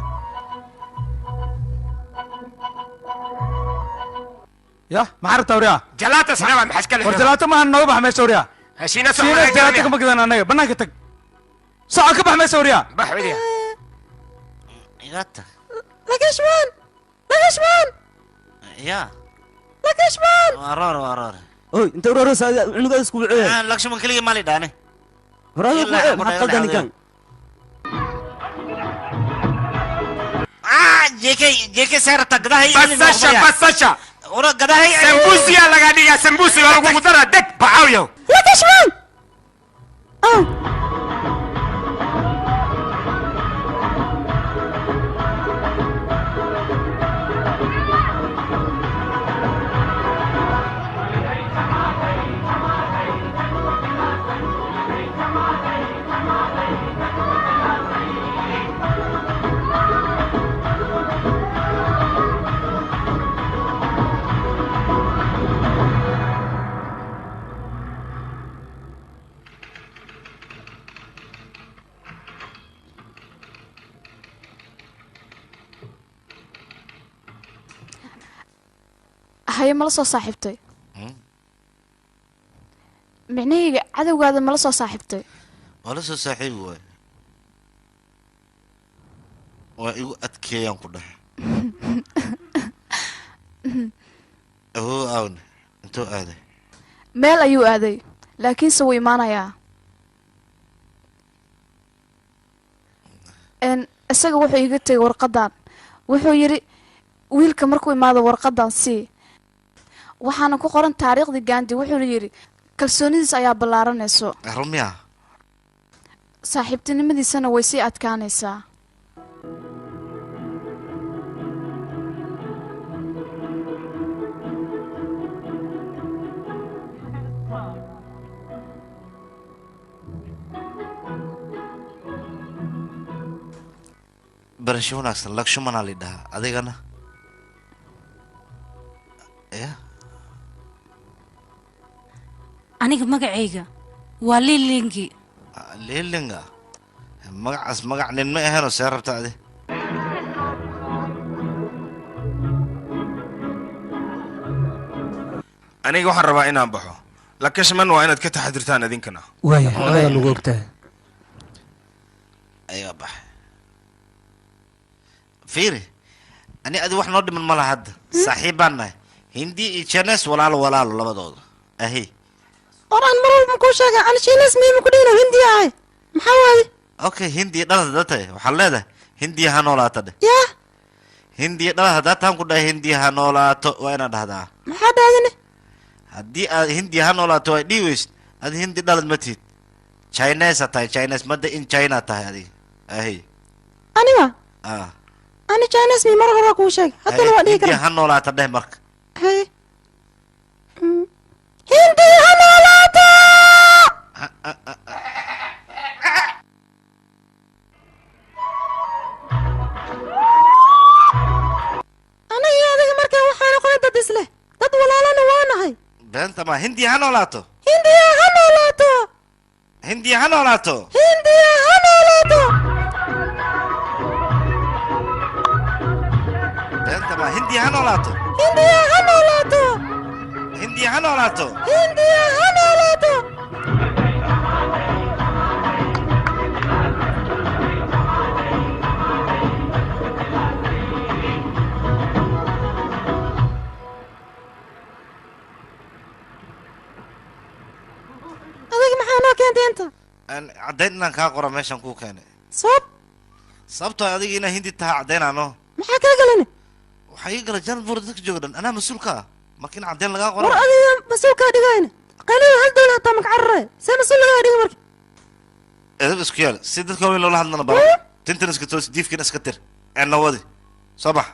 Speaker 11: ya maxaa rabtaa wariyaa
Speaker 6: jalaata sanaba maxaa iska
Speaker 11: war jalaato maahan nooga bax meesha wariyaa
Speaker 6: heshiina soo
Speaker 11: shiinas jalaato kama gadan anaga banaanka tag soco ka bax meesha wariyaa
Speaker 6: bax wadiya
Speaker 1: iga tag
Speaker 2: lakashmaan lakashmaan
Speaker 1: ya
Speaker 2: lakashmaan
Speaker 1: waroor
Speaker 8: oy inta urarasa cunugaada isku wicee
Speaker 1: lakshaman keligii maali dhaane
Speaker 8: waraada ku wicee maxaa qaldan ninkan
Speaker 1: JK saarta gadahay
Speaker 6: basasha
Speaker 1: ora gadahay
Speaker 6: sambusiya laga dhigaa sambusi waa lagu dara deg bacawyo
Speaker 2: lakashmaan oh
Speaker 9: haye mala soo saaxiibtay micnahayga cadowgaada mala soo saaxiibtay
Speaker 1: wala soo saaxiibi waay waa igu adkeeyaan ku dhahay ahoo aawne intuu aaday
Speaker 9: meel ayuu aaday laakiinse wuu imaanayaa isaga wuxuu iiga tegay warqadan wuxuu yidhi wiilka markuu imaado warqadan sii waxaana ku qoran taariikhdii gandi wuxuuna yidhi kalsoonidiis ayaa ballaaranayso
Speaker 1: rumiya
Speaker 9: saaxiibtinimadiisana way sii adkaanaysaa
Speaker 1: barasho wanaagsan lagshumanaa la dhahaa adigana ya
Speaker 10: aniga magacayga waa lilingi
Speaker 1: lilinga magacaas magac nin ma ahaynoo see rabta adi
Speaker 5: aniga waxaan rabaa inaan baxo lakashman waa inaad ka taxadirtaan idinkana
Speaker 11: waaya anagaa lagu ogtahay
Speaker 1: ayaga baxay fiiri ani adi wax noo dhiman ma laha hadda saaxiib baan nahay hindi iyo janes walaalo labadooda ahi
Speaker 2: oraan mar walba kuu sheega aan shiinas miima ku dhihino hindi ahay maxaa waaye
Speaker 1: okay hindiya dhalad hadda tahay waxaad leedahay hindiya ha noolaato dheh
Speaker 2: yaa
Speaker 1: hindiya dhalad haddaa taan ku dhahay hindiya ha noolaato waa inaad dhahdaa
Speaker 2: maxaa dhaadine
Speaker 1: haddii aad hindiya ha noolaato waa dhii weysid adi hindi dhalad ma tihid chinesa tahay chines madda in china tahay adiga ahi
Speaker 2: aniga
Speaker 1: ah
Speaker 2: ani chinas mi mar hore kuu sheeg haddana waa dhihi
Speaker 1: hindiya
Speaker 2: karaa
Speaker 1: ha noolaata dheh marka
Speaker 2: hay hindi ha noolaato aniga adiga markaa waxaa noqonay dad isleh dad walaalana waa nahay
Speaker 1: beenta ma hindiya ha noolaato
Speaker 2: hindiya ha noolaato
Speaker 1: hindiya ha noolaato
Speaker 2: hindiya ha noolaato
Speaker 1: beenta ma hindiya ha noolaato
Speaker 2: hindiya ha noolaato
Speaker 1: hindiya ha noolaato
Speaker 2: hindiya ha noolaato adiga maxaa noo keentay inta
Speaker 1: caddayn inaan kaa qora meeshan kuu keenay
Speaker 2: sabab
Speaker 1: sababtoo adiga inaa hindi taha caddaynaano
Speaker 2: maxaa kaa galani
Speaker 1: waxaa ii gala janad buur dadka jooga dhan anaa mas-uulka ah marka in caddayn lagaa qoro
Speaker 2: war adiga mas-uulkaa dhigayna qaliil hal dowla hataa makacararaye see mas-uul lagaa dhiga marka
Speaker 1: edab isku yaal si dadka weyn loola hadlana baro tintan iska toos diifkan iska tir eenawadi soo bax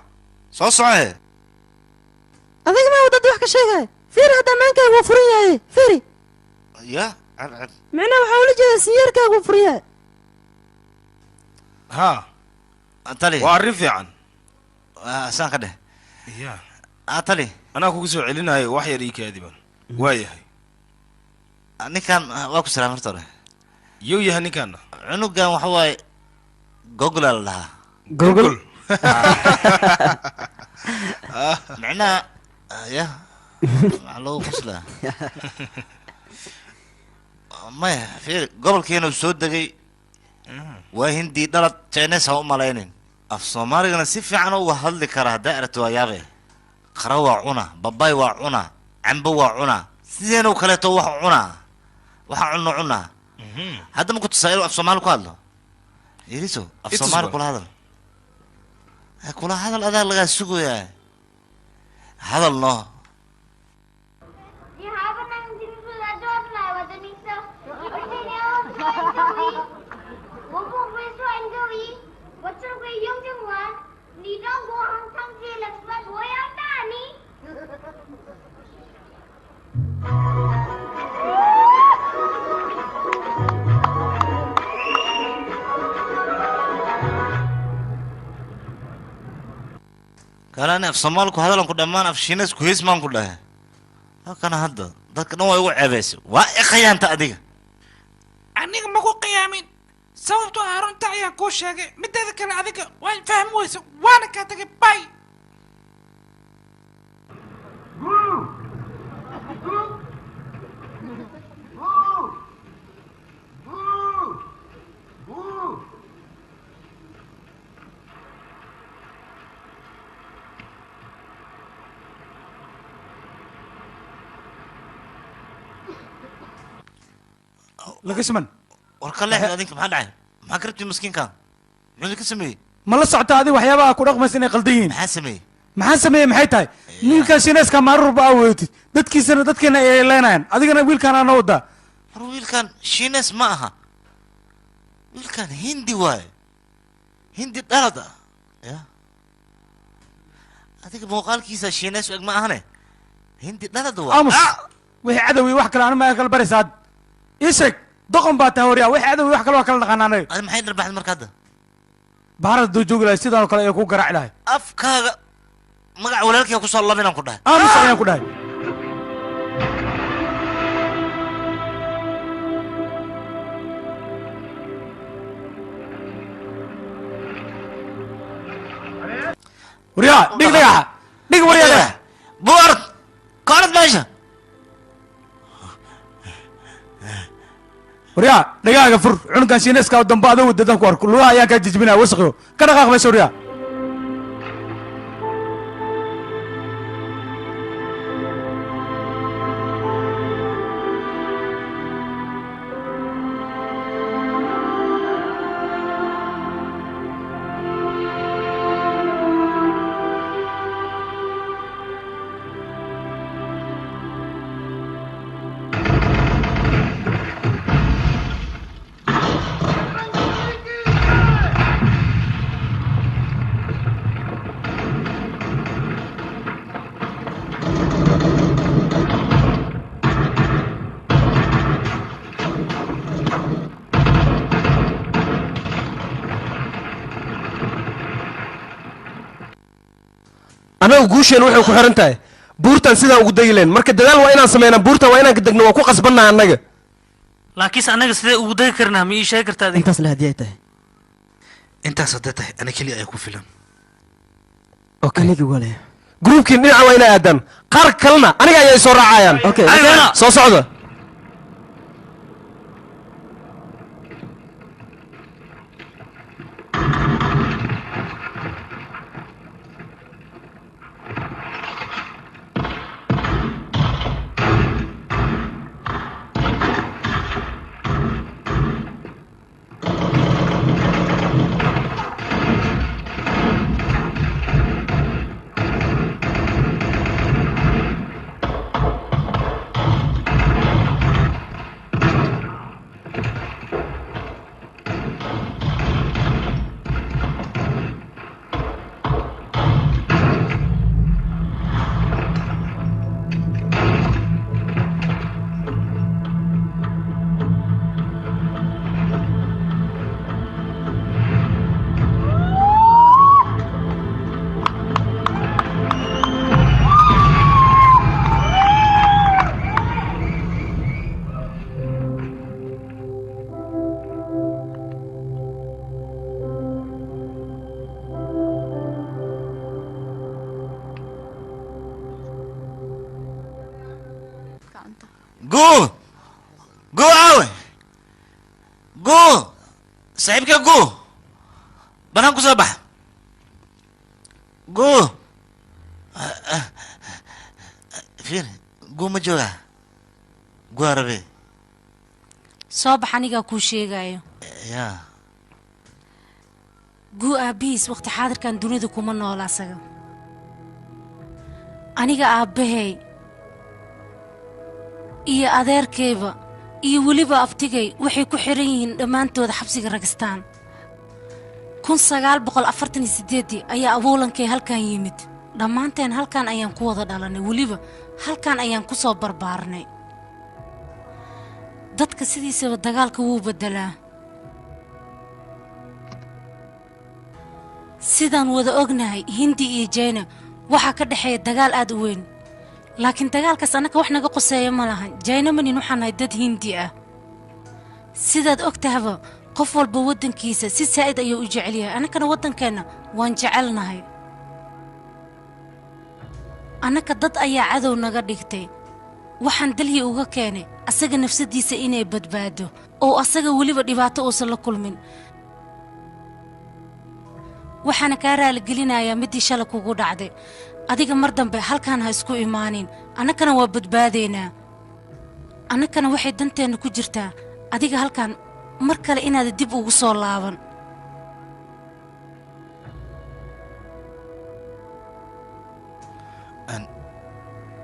Speaker 1: soo socohe
Speaker 2: adiga maa wadada wax ka sheegaya fiiri haddaa maankaaga waa furan yahay fiiri
Speaker 1: ya cab
Speaker 2: micnaha waxaa ula jeedaa sinyeerkaaga waa furan yahay
Speaker 5: ha
Speaker 1: tali
Speaker 5: waa arrin fiican
Speaker 1: saan ka dheh
Speaker 5: ya
Speaker 1: tali
Speaker 5: anaa kugu soo celinayo wax yar ii kaadiban waa yahay
Speaker 1: ninkan waa ku salaam horta hore
Speaker 5: yow yahay ninkaana
Speaker 1: cunugan waxa waaye gogla la dhahaa
Speaker 8: gogol
Speaker 1: micnaha ya maxaa loogu quslaa maya fiir gobolkeenu soo degay waa hindi dhalad chines ha u malaynin af soomaaligana si fiican uga hadli kara haddaa aragto waa yaabe qara waa cuna babay waa cuna cambo waa cuna sideenu kaleeto wax cuna waxa cuno cuna hadda ma ku tusaa inuu af soomaali ku hadlo yiriso af soomaali kula hadal kula hadal adaa lagaa sugayaa hadal no kalani af soomaali ku hadalan ku dhammaan af shiines ku heesmaan ku dhahe halkana hadda dadka dhan waa igu ceebaysa waa i khiyaanta adiga
Speaker 12: aniga maku qiyaamin sababtoo ah runta ayaa kuu sheegay mideeda kale adiga waan fahmi weysa waana kaa tagay bay
Speaker 11: laga siman
Speaker 1: warka leexda adinka maxaa dhacay maxaa ka rabtay miskiinkan muxuu ka sameeyey
Speaker 11: ma la socota adi waxyaabaha ku dhaqmaysa inay qaldan yihiin
Speaker 1: maxaa sameeyey
Speaker 11: maxay tahay wiilkan shiineeska maarurba aa weydid dadkiisana dadkeena ay leenayaan adigana wiilkan aana wadaa
Speaker 1: war wiilkan shiines ma aha wiilkan hindi waaye hindi dhalad ah ya adiga muuqaalkiisa shiines eg ma ahane hindi dhalad waa
Speaker 11: aamus wixii cadowi wax kale anima kala baraysaad ii sheeg doqon baa tahay waryaa wixii cadowi wax kale waa kala dhaqaana anaga
Speaker 1: adi maxay dharbaxday marka hadda
Speaker 11: baharada duu joogi lahay sidaan oo kale ay ku garaaci lahay
Speaker 1: afkaaga magaca walaalkii ku soo labinaan ku dhahay
Speaker 11: aamus ayaan ku dhahay waryaa dhig dhagaxa dhig waryaa
Speaker 1: buurad koonad meesha
Speaker 11: waryaa dhagaaga fur cunugan shiineeska oo dambe adoo wadadan ku arko lugaha ayaan kaa jijbinaya wasakhiyo ka dhaqaaq meesha waryaa
Speaker 13: anagu guusheen waxay ku xiran tahay buurtan sidaan ugu dayileen marka dadaal waa inaan sameynaa buurtan waa inaan ka degno waa ku qasbanaa annaga
Speaker 4: laakiinse annaga sidee ugu dagi karnaa ma ii sheegi kartaa adiga
Speaker 8: intaas le haddii ay tahay
Speaker 3: intaas hadday tahay ana keliya ayaa ku filan
Speaker 8: anigi wale
Speaker 13: gruubkiin dhinaca waa inay aadaan qaar kalena aniga ayay soo raacayaan soo socda
Speaker 1: Go! Go away! Go! Saaxiibka go! Banaan ku soo bax! Go! Fiir, go ma joogaa? Go arabe.
Speaker 10: soo bax anigaa kuu sheegayo
Speaker 1: yaa
Speaker 10: guu aabihiis waqti xaadirkan dunida kuma noola asaga aniga aabbahay iyo adeerkayba iyo weliba aftigay waxay ku xiran yihiin dhammaantooda xabsiga ragistaan 1948 ayaa abuulankay halkan yimid dhammaanteen halkan ayaan ku wada dhalanay weliba halkan ayaan ku soo barbaarnay dadka sidiisaba dagaalka wuu beddelaa sidaan wada ognahay hindi iyo jayna waxaa ka dhexeeya dagaal aad u weyn laakiin dagaalkaas annaka wax naga qoseeya ma lahan jayna manin waxaan nahay dad hindi ah sidaad og tahaba qof walba waddankiisa si saa'id ayuu u jecel yahay annakana waddankeenna waan jecelnahay annaka dad ayaa cadow naga dhigtay waxaan dalhi uga keenay asaga nafsadiisa inay badbaado oo asaga weliba dhibaato uusan la kulmin waxaana kaa raaligelinayaa midii shalay kugu dhacday adiga mar dambe halkaan ha isku imaanin annakana waa badbaadaynaa annakana waxay danteenna ku jirtaa adiga halkaan mar kale inaad dib ugu soo laaban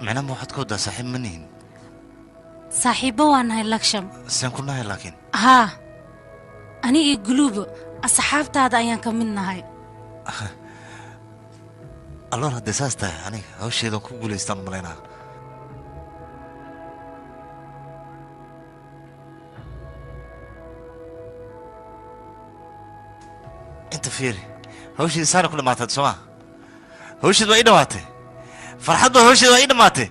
Speaker 1: macna ma waxaad ka wadaa saaxiib ma nihin
Speaker 10: saaxiibbo waa nahay laksham
Speaker 1: saan ku nahay laakiin
Speaker 10: haa ani iyo guluubo asxaabtaada ayaan ka mid nahay
Speaker 1: alloor haddee saas tahay aniga hawsheedan ku guulaystaan u malaynaa inta fiiri hawsheedi saana ku dhammaataad soo maa hawsheed waa ii dhammaatay farxaddu hawsheed waa ii dhammaatay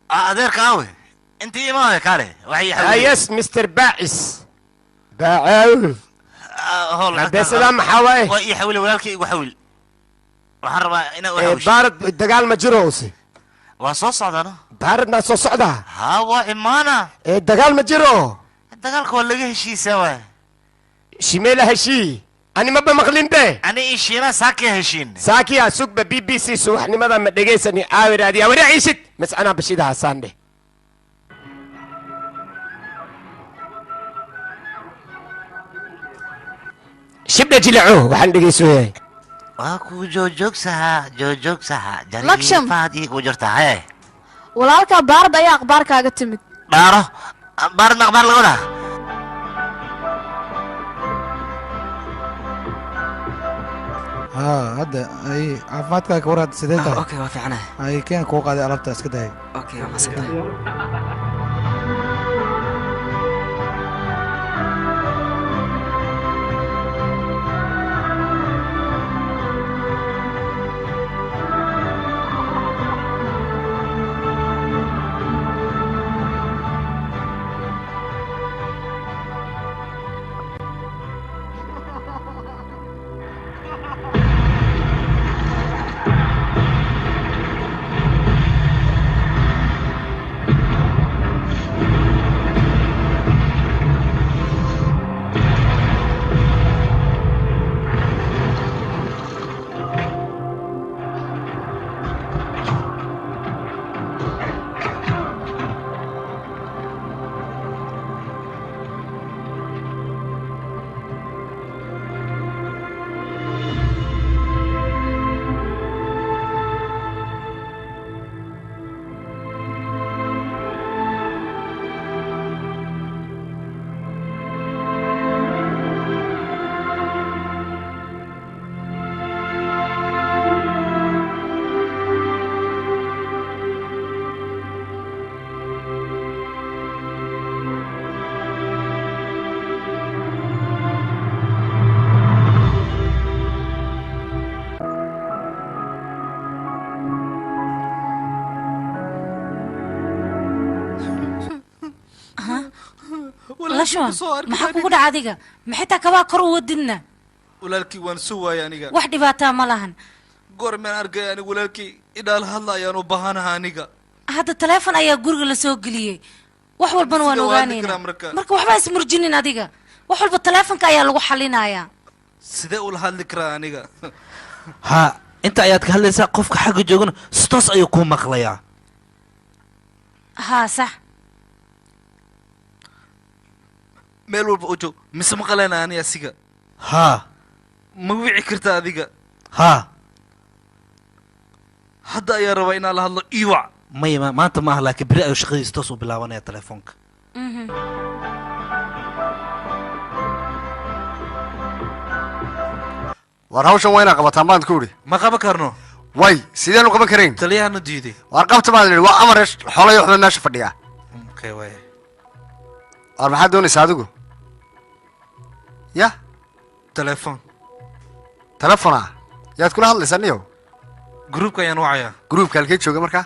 Speaker 1: adeerka awe intii imaade kaale
Speaker 6: yes Mr. Bacis baacaw beesada maxaa waaye
Speaker 1: waa ii xawil walaalkay igu xawil waxaan rabaa inaan u xawish
Speaker 6: baarad dagaal ma jiro use
Speaker 1: waa soo socdaano
Speaker 6: baaradna soo socdaa
Speaker 1: haa waa imaana
Speaker 6: dagaal ma jiro
Speaker 1: dagaalka waa laga heshiisaa waay
Speaker 6: shimeela heshii ani maba maqlin be
Speaker 1: ani ishiina saakiya heshiin
Speaker 6: saakiya sugba BBC subaxnimada ma dhegaysani aawiraadi awira ciisid mas'ana bashida hasaan dheh shibda jilaco waxaan dhegaysoyay
Speaker 1: waa ku joogsaha
Speaker 9: Laksham.
Speaker 1: jarifaadii ku jirta haye
Speaker 9: walaalka baarad ayaa akhbaar kaaga timid
Speaker 1: dhaaro baaradna akhbaar laga wadaa
Speaker 11: ها هذا اي عفاتك ورد سيدتها
Speaker 8: اوكي وافي عنها
Speaker 11: اي كان كوق هذه قلبتها اسكت هاي
Speaker 8: اوكي ما سكت
Speaker 10: lashwan maxaa kugu dhaca adiga maxay kabaa kor u wadinna
Speaker 14: walaalkii waan soo waayay aniga
Speaker 10: wax dhibaataa ma lahan
Speaker 14: goor maan arkay aniga walaalkii idhaal hadla ayaan u baahanaha aniga
Speaker 10: hadda taleefon ayaa guriga la soo geliyey wax walbana waan ogaanaynaa marka waxba ismurjinin adiga wax walba taleefonka ayaa lagu xalinayaa
Speaker 14: sidee ula hadli karaa aniga
Speaker 3: ها انت ayaad ka hadlaysaa qofka xagga joogana si toos ayuu kuu maqlayaa
Speaker 10: haa sax
Speaker 14: meel walba oo joog mise maqaleena ani asiga
Speaker 3: haa
Speaker 14: ma wici kartaa adiga
Speaker 3: haa
Speaker 14: hadda ayaa rabaa inaan la hadlo iwac
Speaker 3: maya maanta maaha laakiin beri ayuu shaqadiisa toos u bilaabanaya telefoonka
Speaker 15: war hawshan waa inaa qabataan baan ku idhi
Speaker 14: ma qaban karno
Speaker 15: way sideenu qaban karayn
Speaker 14: taliyahana diiday
Speaker 15: war qabta baan idhi waa amar xoolay waxba meesha fadhiya
Speaker 14: okay way
Speaker 15: war maxaad doonaysaa adigu ya
Speaker 14: telefoon
Speaker 15: telefona yaad kula hadlaysaa niyow
Speaker 14: gruubka ayaan wacayaa
Speaker 15: gruubka halkee jooga markaa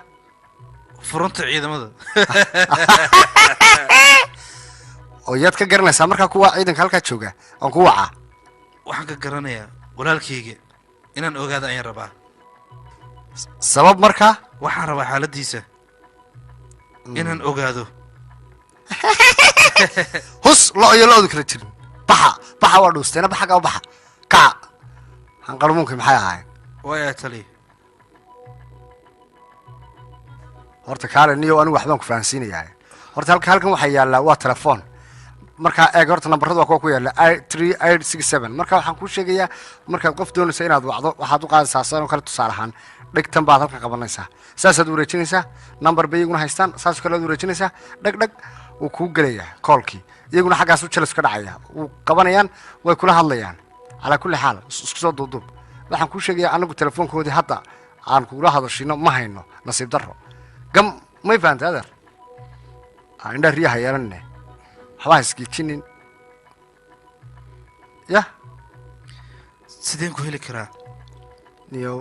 Speaker 3: furunta ciidamada
Speaker 15: oo yaad ka garanaysaa markaa kuwa ciidanka halkaa jooga aan ku wacaa
Speaker 3: waxaan ka garanayaa walaalkayga inaan ogaado ayaan rabaa
Speaker 15: sabab markaa
Speaker 3: waxaan rabaa xaaladiisa inaan ogaado
Speaker 15: hus lo iyo lo-du kala jirin baxa waa dhuusteena baxa kaa u baxa kaca hanqarmuunkii maxay ahaayeen
Speaker 3: waayaa tali
Speaker 15: horta kaale niyo anigu waxbaan ku fahansiinayaa horta halkan waxaa yaallaa waa telefoon markaa eeg horta nambarradu waa kuwa ku yaalla 3867 marka waxaan kuu sheegayaa markaad qof doonaysa inaad wacdo waxaad u qaadaysaa sanoo kale tusaale ahaan dhegtan baad halkan qabanaysaa saasaad wareejinaysaa nambar bay iyaguna haystaan saasoo kale aad wareejinaysaa dheg wuu kuu gelayaa koolkii iyaguna xaggaas u jalis ka dhacaya wuu qabanayaan way kula hadlayaan calaa kulli xaal isku soo duuduub waxaan kuu sheegayaa anagu telefoonkoodii hadda aan kugula hadashino ma hayno nasiib darro gam may fahantay adeer indhaa riyaha yeelanine waxbaa isgiijinin yah
Speaker 3: sideen ku heli karaa
Speaker 15: niyo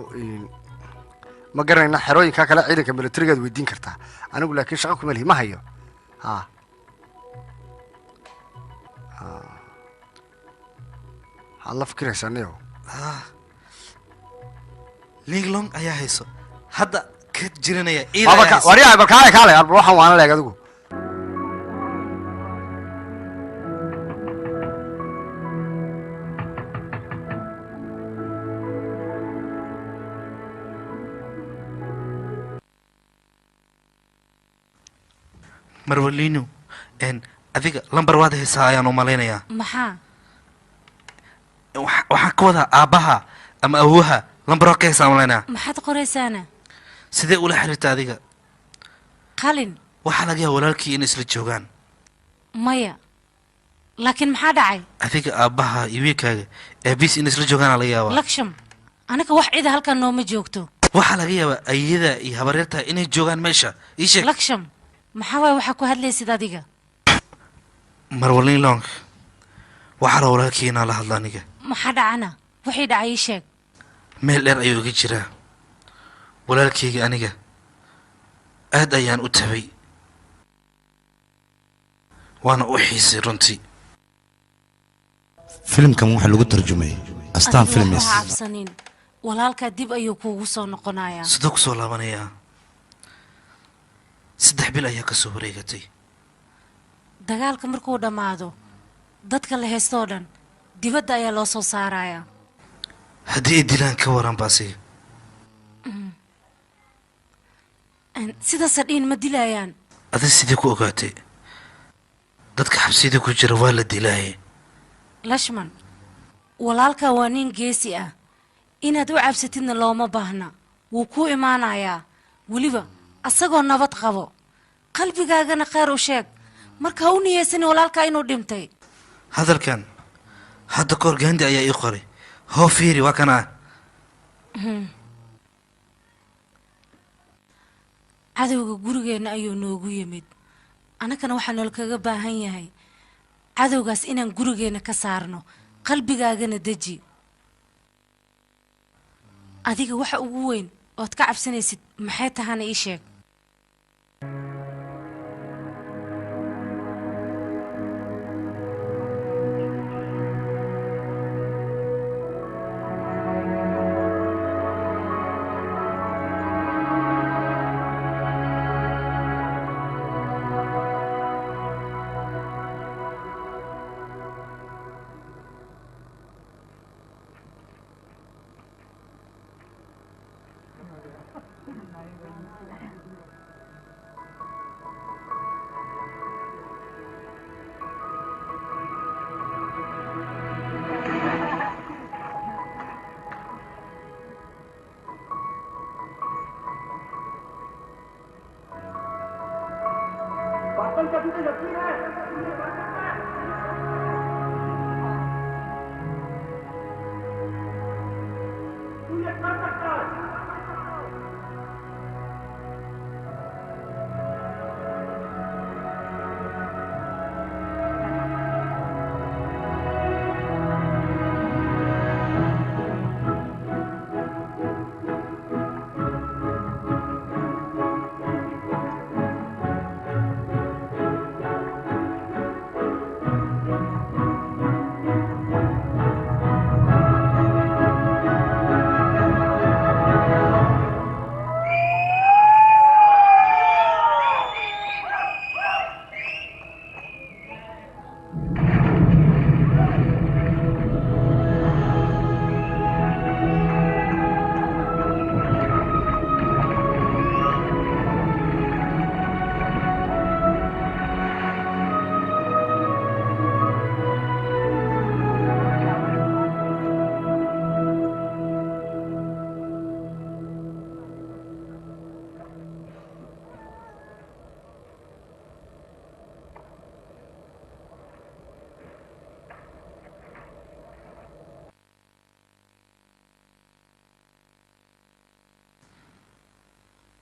Speaker 15: ma garanayna xerooyinkaa kale ciidanka militarigaad weydiin kartaa anigu laakiin shaqa kuma lihi ma hayo ha waxaad la fikiraysaa niyo
Speaker 3: linglong ayaa hayso hadda ka jiranaya
Speaker 15: waryahay bal kaale arbal waxaan waana leeg adigu
Speaker 3: marwalino adiga lambar waad haysaa ayaan u malaynayaa
Speaker 10: maxaa
Speaker 3: waxaan ka wadaa aabbaha ama awoha lambar waa ka haysaa malaynayaa
Speaker 10: maxaad qoraysaana
Speaker 3: sidee ula xiriirta adiga
Speaker 10: qalin
Speaker 3: waxaa laga yaaba walaalkii inay isla joogaan
Speaker 10: maya laakiin maxaa dhacay
Speaker 3: adiga aabbaha iyo wiilkaaga aabiis inay isla joogaana laga yaabaa
Speaker 10: laksham aniga wax cida halkan nooma joogto
Speaker 3: waxaa laga yaabaa ayada iyo habaryarta inay joogaan meesha ii sheeg
Speaker 10: laksham maxaa waay waxaa ku hadlaysid adiga
Speaker 3: marwalin long waxaa la walaalkii inaan la hadlo aniga
Speaker 10: maxaa dhacana wixii dhacay ii sheeg
Speaker 3: meel dheer ayuu iga jiraa walaalkayga aniga aad ayaan u tabay waana u xiisay runtii
Speaker 1: filimkan waxaa lagu tarjumay astaan films
Speaker 10: ha cabsanin walaalkaa dib ayuu kuugu soo noqonayaa
Speaker 3: sidoo ku soo laabanayaa 3 bil ayaa ka soo wareegatay
Speaker 10: dagaalka markuu dhammaado dadka la heystoo dhan dibadda ayaa loo soo saarayaa
Speaker 3: haddii ay dilaan ka waran baasiga
Speaker 10: sidaasa dhiin ma dilayaan
Speaker 3: adi sidii ku ogaatay dadka xabsiyada ku jira waa la dilaaye
Speaker 10: lashman walaalkaa waa nin geesi ah inaad u cabsatidna looma baahna wuu kuu imaanayaa weliba asagoo nabad qabo qalbigaagana kheyr u sheeg markaa u niyeysanin walaalkaa inuu dhintay
Speaker 3: hadalkan hadda kahor gaandi ayaa ii qoray hoo fiiri waa kanaa
Speaker 10: cadowga gurigeenna ayuu noogu yimid annagana waxaa nool kaga baahan yahay cadowgaas inaan gurigeenna ka saarno qalbigaagana deji adiga waxa ugu weyn ood ka cabsanaysid maxay tahana ii sheeg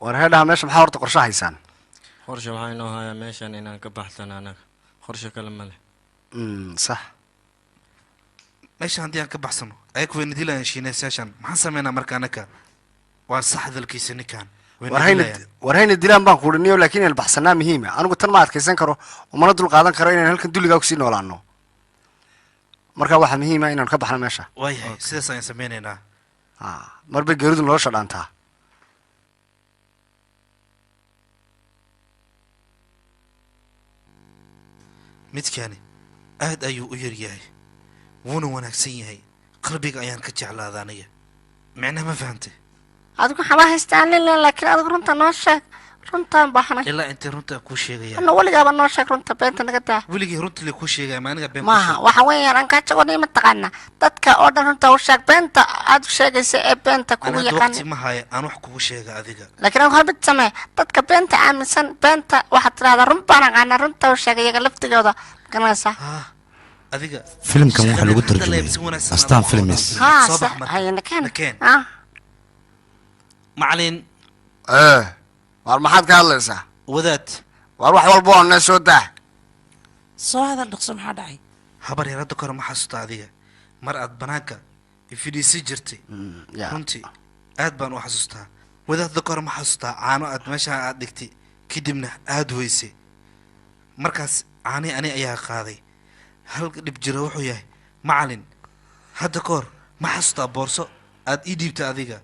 Speaker 15: war heedhaha meesha maxaa horta qorshe haysaan
Speaker 16: qorshe waxaa inoo hayaa meeshan inaan ka baxsana anaga qorshe kale ma leh
Speaker 15: sax
Speaker 3: meesha haddii aan ka baxsano ayaga wayna dilayaan shiinaysaashan maxaan sameynaa marka anaka waa sax hadalkiisa ninkan
Speaker 15: war hayna dilaan baan kuudhiniyo laakiin inaan baxsanaa muhiima anigu tan ma adkaysan karo umana dul qaadan karo inaan halkan dulligaa kusii noolaano marka waxaa muhiima inaan ka baxno meesha
Speaker 3: waayahay sidaas ayaan sameynaynaa
Speaker 15: marbay geeridu nolosha dhaantaa
Speaker 3: midkaani aad ayuu u yar yahay wuuna wanaagsan yahay qalbiga ayaan ka jeclaada aniga micnaha ma fahantay
Speaker 17: adigu waxba haystaa lile laakiin adigu runta noo sheeg runtaan baahnay
Speaker 3: ilaa intay runta kuu sheegaya
Speaker 17: ana weligaaba noo sheeg runta beenta naga daa
Speaker 3: weligii runta le kuu sheegaya ma aniga been
Speaker 17: maaha waxa weeyaan aan kaa jagonay mataqaanaa dadka oo dhan runta u sheeg beenta aad u sheegaysa ee beenta kugu yaqaan
Speaker 3: waqti ma haya aan wax kugu sheega adiga
Speaker 17: laakiin aan hor mid samee dadka beenta aaminsan beenta waxaad tidhahdaa run baan aqaanaa runta u sheegay iyaga laftigooda garanaysa
Speaker 3: adiga
Speaker 1: filimkan waxaa lagu tarjumay astaan filmis
Speaker 17: haa sax haya nakeen
Speaker 3: macalin
Speaker 15: waar maxaad ka hadlaysaa
Speaker 3: wadaad
Speaker 15: waar wax walba oo nee soo daa
Speaker 2: soo hadal dhaqso maxaa dhacay
Speaker 3: habar yar hadda kore ma xasuusta adiga mar aad banaanka ifidhiisi jirtay runtii aad baan u xasuustaa wadaad hadda kore ma xasuustaa caano aad meeshaan aad dhigtay kadibna aad weysay markaas caani ani ayaa qaaday hal dhib jira wuxuu yahay macalin hadda ka hor ma xasuustaa boorso aad ii dhiibtay adiga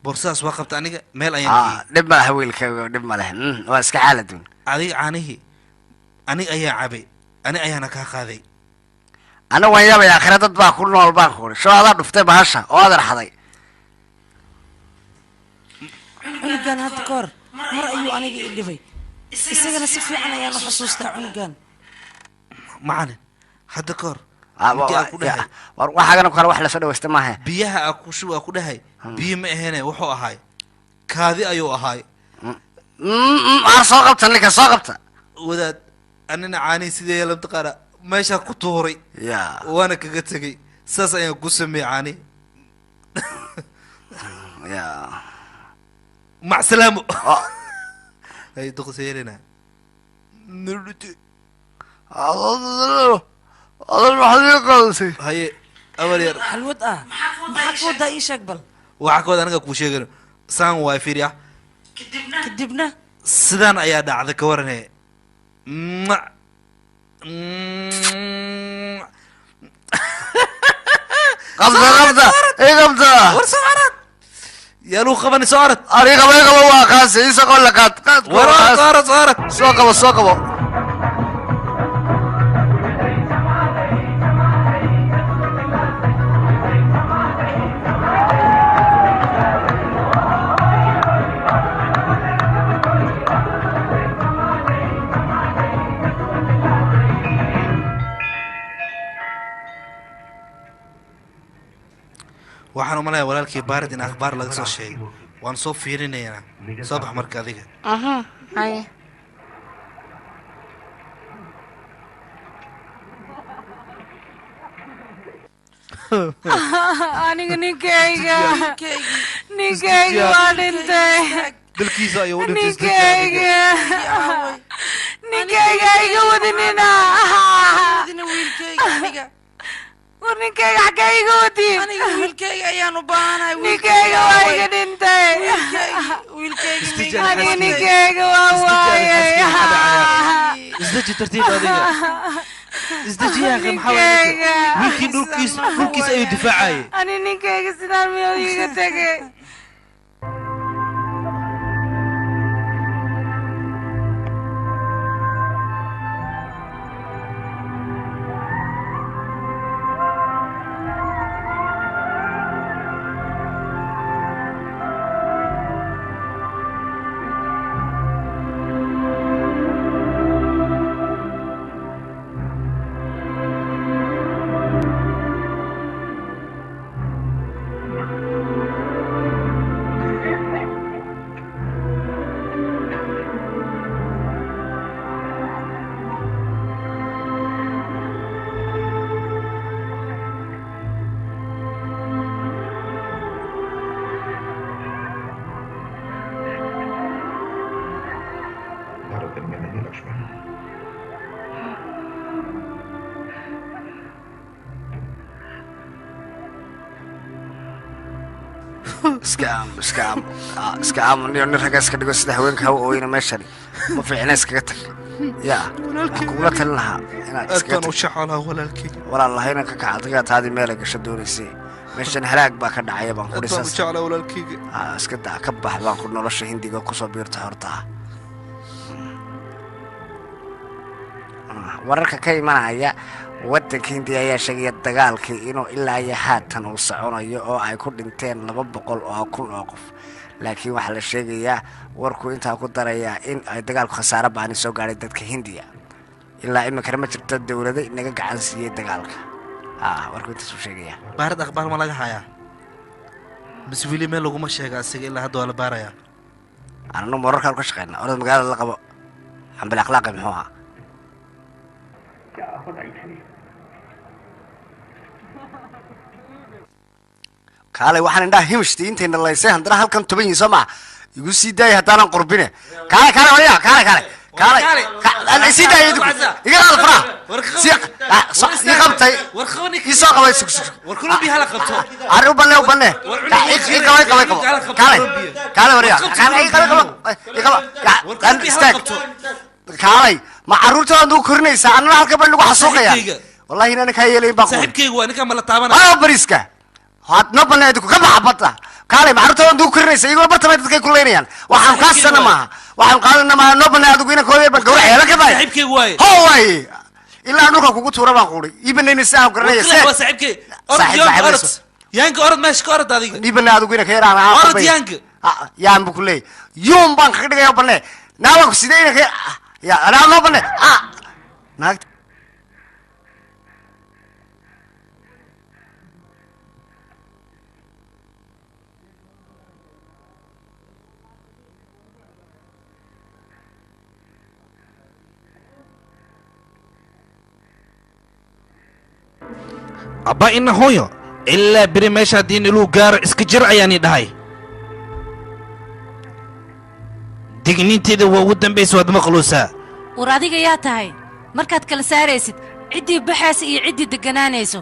Speaker 3: boorsadaas waa qabta aniga meel ayaan
Speaker 15: dhib ma leh wiilkayga dhib ma leh waa iska xaaladun
Speaker 3: adiga caanihii aniga ayaa cabay ani ayaana kaa qaaday
Speaker 15: ana waan yaabay aakhira dad baa ku nool baan ku uri soo adaa dhuftay bahasha oo aad arxaday
Speaker 2: cunugan hadda ka hor mar ayuu aniga i dhibay isagana si fiican ayaan u xusuustaa cunugan
Speaker 3: macalin hadda ka hor
Speaker 15: waxaagana kale wax lasoo dhawaysta maahe
Speaker 3: biyaha aa ku dhahay biyo ma aheene wuxuu ahaay kaadi ayuu ahaay
Speaker 15: soo qabta ninka soo qabta
Speaker 3: wadaad anina caanii sidee yeela mataqaana meeshaa ku tuuray waana kaga tegay saas ayaan ku sameeyey caani macsalaamo hay duqseelina
Speaker 15: adal maxaad ii qaadasay
Speaker 3: haye abar yar
Speaker 2: xalwad ah maxaa ka wadaa ii sheeg bal
Speaker 3: waxaa ka wada aniga kuu sheegano saan waa fiiri ah
Speaker 2: kadibna
Speaker 3: sidaan ayaa dhacday ka warane
Speaker 15: qabta ii qabta
Speaker 3: war soo arad yaaluu qabani soo arad
Speaker 15: ari qaba waa qaase ii soo la qaad
Speaker 3: war soo arad
Speaker 15: soo qabo
Speaker 3: waxaan umaleeyaa walaalkii baarid in akhbaar laga soo sheegay waan soo fiirinaynaa soo bax marka adiga
Speaker 17: haye
Speaker 10: aniga ninkayga waa dhintay
Speaker 3: dalkiisa ayuu
Speaker 10: ninkayga iga wadinina war ninkayga xaggee iga wadin
Speaker 2: aniga wiilkayga ayaan u baahanahay
Speaker 10: ninkayga waa iga dhintay aniga ninkayga waa waayay
Speaker 3: isdaji tartiib adiga isdaji yaaqi maxaa waay wiilkii dhulkiisa ayuu difaacayay
Speaker 10: ani ninkayga sidaan miyuu iga tegay
Speaker 15: iska aam niyo nin ragga iska dhigo sida haweenka hawa ooyna meeshani ma fiicna iskaga tag ya waxaan kugula talin lahaa inaad iskaga
Speaker 3: أكون وشحالها ولالكي
Speaker 15: walaalahayna ka kaca adigaa taadii meel ay gasho doonaysay meeshan halaag baa ka dhacaya baan ku
Speaker 3: أكون
Speaker 15: dhisaas
Speaker 3: وشحالها ولالكي
Speaker 15: iska daa ka bax baan ku nolosha hindiga kusoo biirta horta wararka ka imanaya waddanka hindiya ayaa sheegaya dagaalkii inuu ilaa iyo haatan uu soconayo oo ay ku dhinteen 200 oo kun oo qof laakiin waxaa la sheegayaa warku intaa ku darayaa in ay dagaalku khasaare baan soo gaaray dadka hindiya ilaa imika ma jirto dawladda inaga gacan siiyay dagaalka warku intaas uu sheegaya
Speaker 3: بارد أخبار ما لقى حياة بس فيلي ميل لقوا ما شيء قاسي إلا هذا ولا باريا
Speaker 15: أنا نو مرة كانوا كشخين أنا مقال الله قبوا عم بالأخلاق محوها kaalay waxaan indhaha himishti intayna laysay handana halkan toban yihiin soo maa igu sii daaya haddaanan qurbine kaalay kaalay waya kaalay kaalay kaalay sii daaya iga qaada faraha ii qabtay ii soo qabay ari u banne ii qabay kaalay kaalay warya istaag kaalay ma carruurtooda nugu korinaysaa annana halkan bay nagu xasuuqayaan wallahi inaan kaa yeelayn baa
Speaker 3: saaxiibkaygu waa ninka mala taabanaya
Speaker 15: bariiska had no baneed ku ka baxbata kaalay macruurta duu kirinaysa iyagoo bartama dadkay ku leynayaan waxaan kaasana maaha waxaan qaadana maaha no baneed adigu ina kooyay ban gawrac yeela ka baay
Speaker 3: saaxiibkaygu waay
Speaker 15: ho waay ilaa dhulka kugu tuura baan quuri ibanayna saa garanaya
Speaker 3: waa saaxiibkay orod yaanka orod meesha ka orod adiga
Speaker 15: ibana adigu ina ka yaraan
Speaker 3: orod yaanka
Speaker 15: yaan bu kulay yum baan ka dhigay bane naawa ku sidee ina ka ya ana no bane naagta
Speaker 3: abba ina hooyo ilaa beri meesha haddii inuu gaaro iska jir ayaani dhahay digniinteeda waa ugu dambaysa waad maqluusaa
Speaker 10: war adiga yaa tahay markaad kala saaraysid ciddii baxaysa iyo ciddii degganaanayso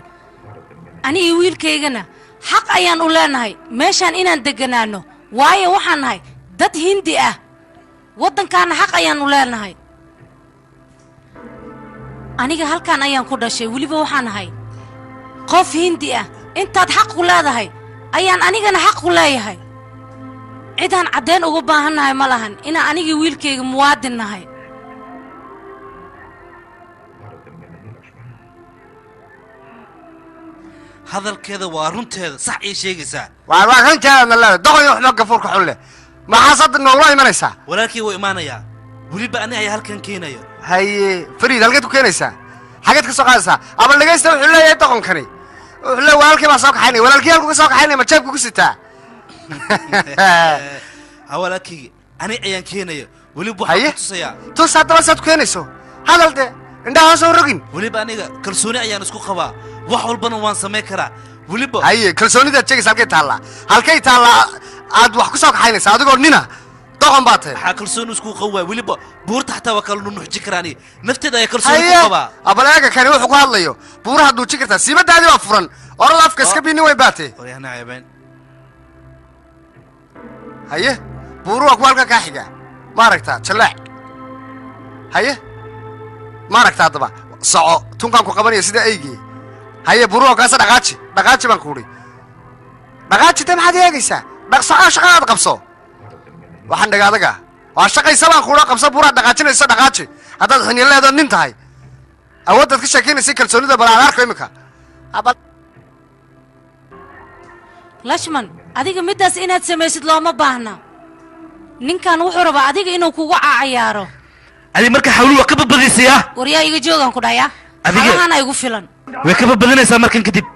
Speaker 10: anigii wiilkaygana xaq ayaan u leenahay meeshaan inaan degganaanno waayo waxaan nahay dad hindi ah waddankaana xaq ayaan u leenahay aniga halkaan ayaan ku dhashay weliba waxaan nahay qof hindi ah intaad xaq ku leedahay ayaan anigana xaq ku leeyahay cidaan caddayn uga baahannahay ma lahan inaan anigii wiilkayga muwaadin nahay
Speaker 3: hadalkeeda waa runteeda sax ii sheegaysaa
Speaker 15: waa runteeda naleeda doqoyo waxba gafuurka xun leh maxaas hadda noogula imanaysaa
Speaker 3: walaalkii wuu imaanayaa weliba ani ayaa halkan keenayo
Speaker 15: haye fariid halkeed ku keenaysaa xageed ka soo qaadaysaa abal dhegaysta wuxuu leeyahay doqonkani wuxuu leeyahay walaalkii baa soo kaxaynaya walaalkii halku ka soo kaxaynaya ma jeebku ku sitaa
Speaker 3: ha walaalkaygi ani ayaan keenayo weliba waxaan ku tusayaa
Speaker 15: tus haddaba saad ku keenayso hadal de indhaha hoos oo rogin
Speaker 3: weliba aniga kalsooni ayaan isku qabaa wax walbana waan samayn karaa weliba
Speaker 15: haye kalsoonidaad sheegaysa halkay taallaa aad wax ku soo kaxaynaysaa adigoo nina doqon baa tahay
Speaker 3: waxaa kalsooni isku qabaa weliba buurta xataa waa kala nunuxji karaan nafteeda ayaa kalsooni ku qabaa
Speaker 15: abal eega kani wuxuu ku hadlayo buuraha duuji kartaa siibadaadii waa furan oral afka iska biinin way baatee haye buuru waa kuwa halkan kaa xiga ma aragtaa jallaac haye ma aragtaa haddaba soco tunkaan ku qabanaya sida eygii haye buuru waa kaasa dhaqaaji baan ku udhi dhaqaaji de maxaad eegaysaa dhaqsoco shaqadaad qabso waxaan dhaga adaga waa shaqaysa baan kuudha qabso buuraad dhaqaajinayso dhaqaaji haddaad xinileedo nin tahay awooddaad ka sheekaynaysay kalsoonida bal aan arko imika
Speaker 10: lashman adiga middaas inaad samaysid looma baahna ninkan wuxuu rabaa adiga inuu kugu cayaaro
Speaker 3: adi marka xawli waa ka badbadaysayaa
Speaker 10: waryaa iga joogaan ku dhaya xalahana igu filan
Speaker 3: way ka badbadinaysaa markan kadib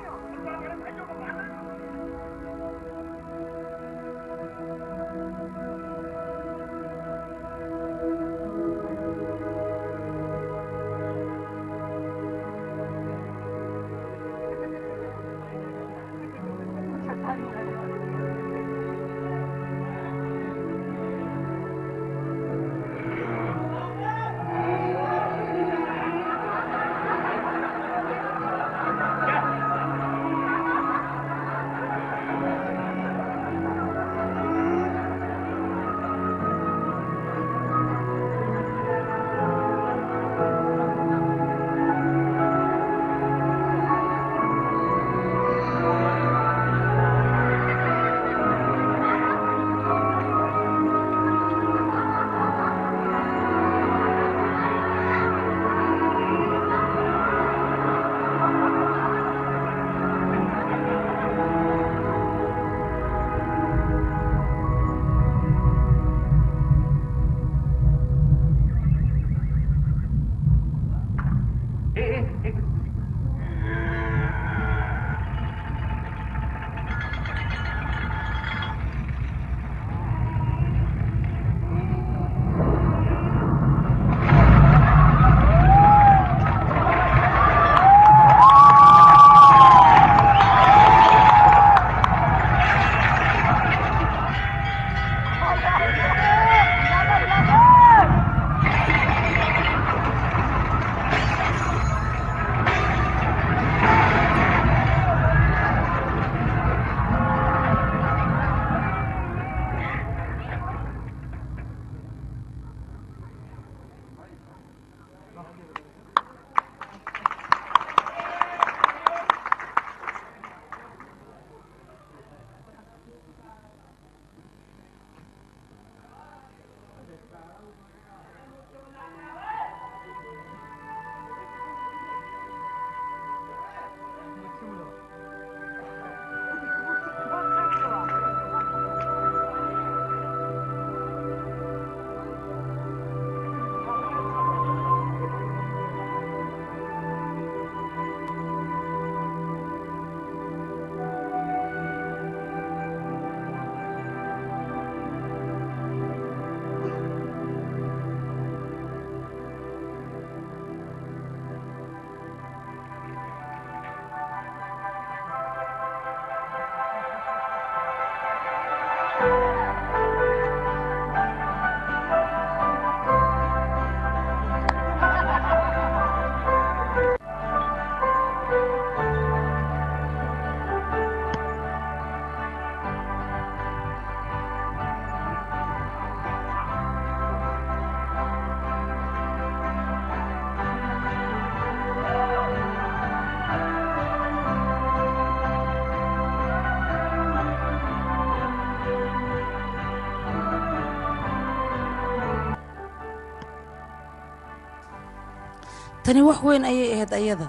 Speaker 18: tani wax weyn ayay ahayd ayada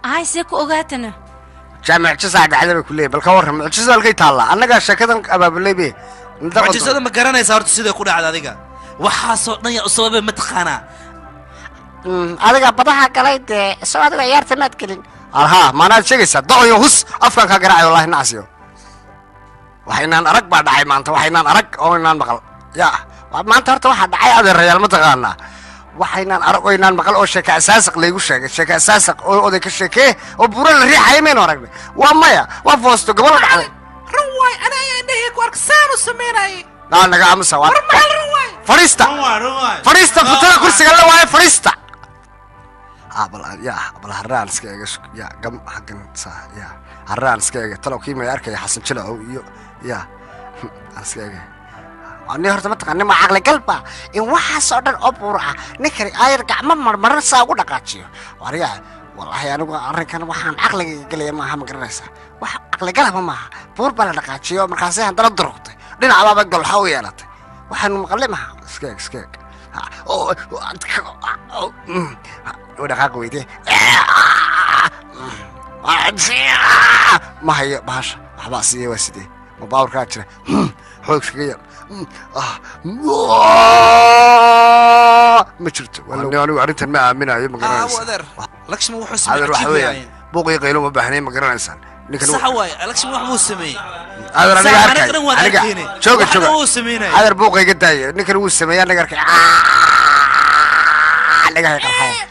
Speaker 10: ay see ku ogaatana
Speaker 15: jaamac jisa dhacday bay kulay bal ka waran mucjisa halkay taala annaga shakadan abaabulay be
Speaker 3: mucjisada ma garanaysaa horta sidee ku dhacday adiga waxaasoo dhan yaa u sababay ma taqaanaa
Speaker 17: adiga badaha galay dee isagoo adiga ciyaarta maad gelin
Speaker 15: alha maanaad sheegaysaa doqoyo hus afkan ka garaacay wallahi nacsiyo waxaynaan arag baa dhacay maanta waxaynaan arag oo inaan maqal yaa maanta horta waxaa dhacay adeerayaal ma taqaanaa waxaynaan arag oo inaan maqal oo sheeka asaasaq laygu sheegay sheeka asaasaq oo oday ka sheekee oo buura la riixayay maynu aragnay waa maya waa foosto gobol dhacday
Speaker 12: ruwaay ana ayaa indhahii ku arkasaanu sameynayay
Speaker 15: naa naga aamusa waa fadhiista fadhiista futada kursiga la waaye fadhiista bal haraan iska eega ya gam xaggan saa ya haraan iska eega talow kii may arkaya xasan jilacow iyo ya aan iska eega ani horta ma taqaani ma caqli galba in waxaasoo dhan oo buur ah ninkani ayar gacmo marmaran saa ugu dhaqaajiyo wariyaa wallahi anigu arrinkan waxaan caqliga gelaya maaha ma garanaysaa wax caqli galaba maaha buur baa la dhaqaajiyo markaasay haddana durugtay dhinac baaba golxa u yeelatay waxaanu maqalay maha iska eeg iska eeg ودقاق ويدي ما هي باش حباسيه وسيدي مباور كاتره حوك شقير ما شرت ولا انا ارنت ما امنها يا مقرنس
Speaker 3: ودر لكش مو حسن
Speaker 15: هذا روح بوقي قيلو ما بحنين مقرنس
Speaker 3: صح واي لكش مو حمو سمي
Speaker 15: هذا انا اركي شوق هذا بوقي قداي نكر هو سمي انا اركي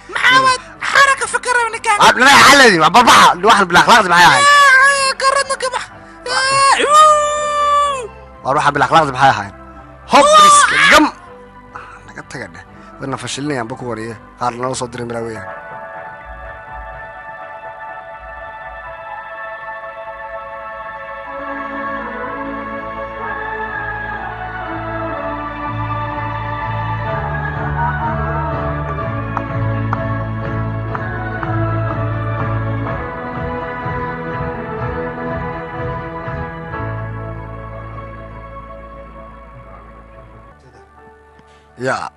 Speaker 12: محمد حركة فكرة من كان
Speaker 15: لا حلدي بابا الواحد بالاخلاق دي معايا هاي
Speaker 12: قررنا كبح
Speaker 15: واروح بالاخلاق دي معايا هاي هوب ريسك جم انا قلت كده وانا فشلني يا بكو وريه قال لنا صدري ملاويه يا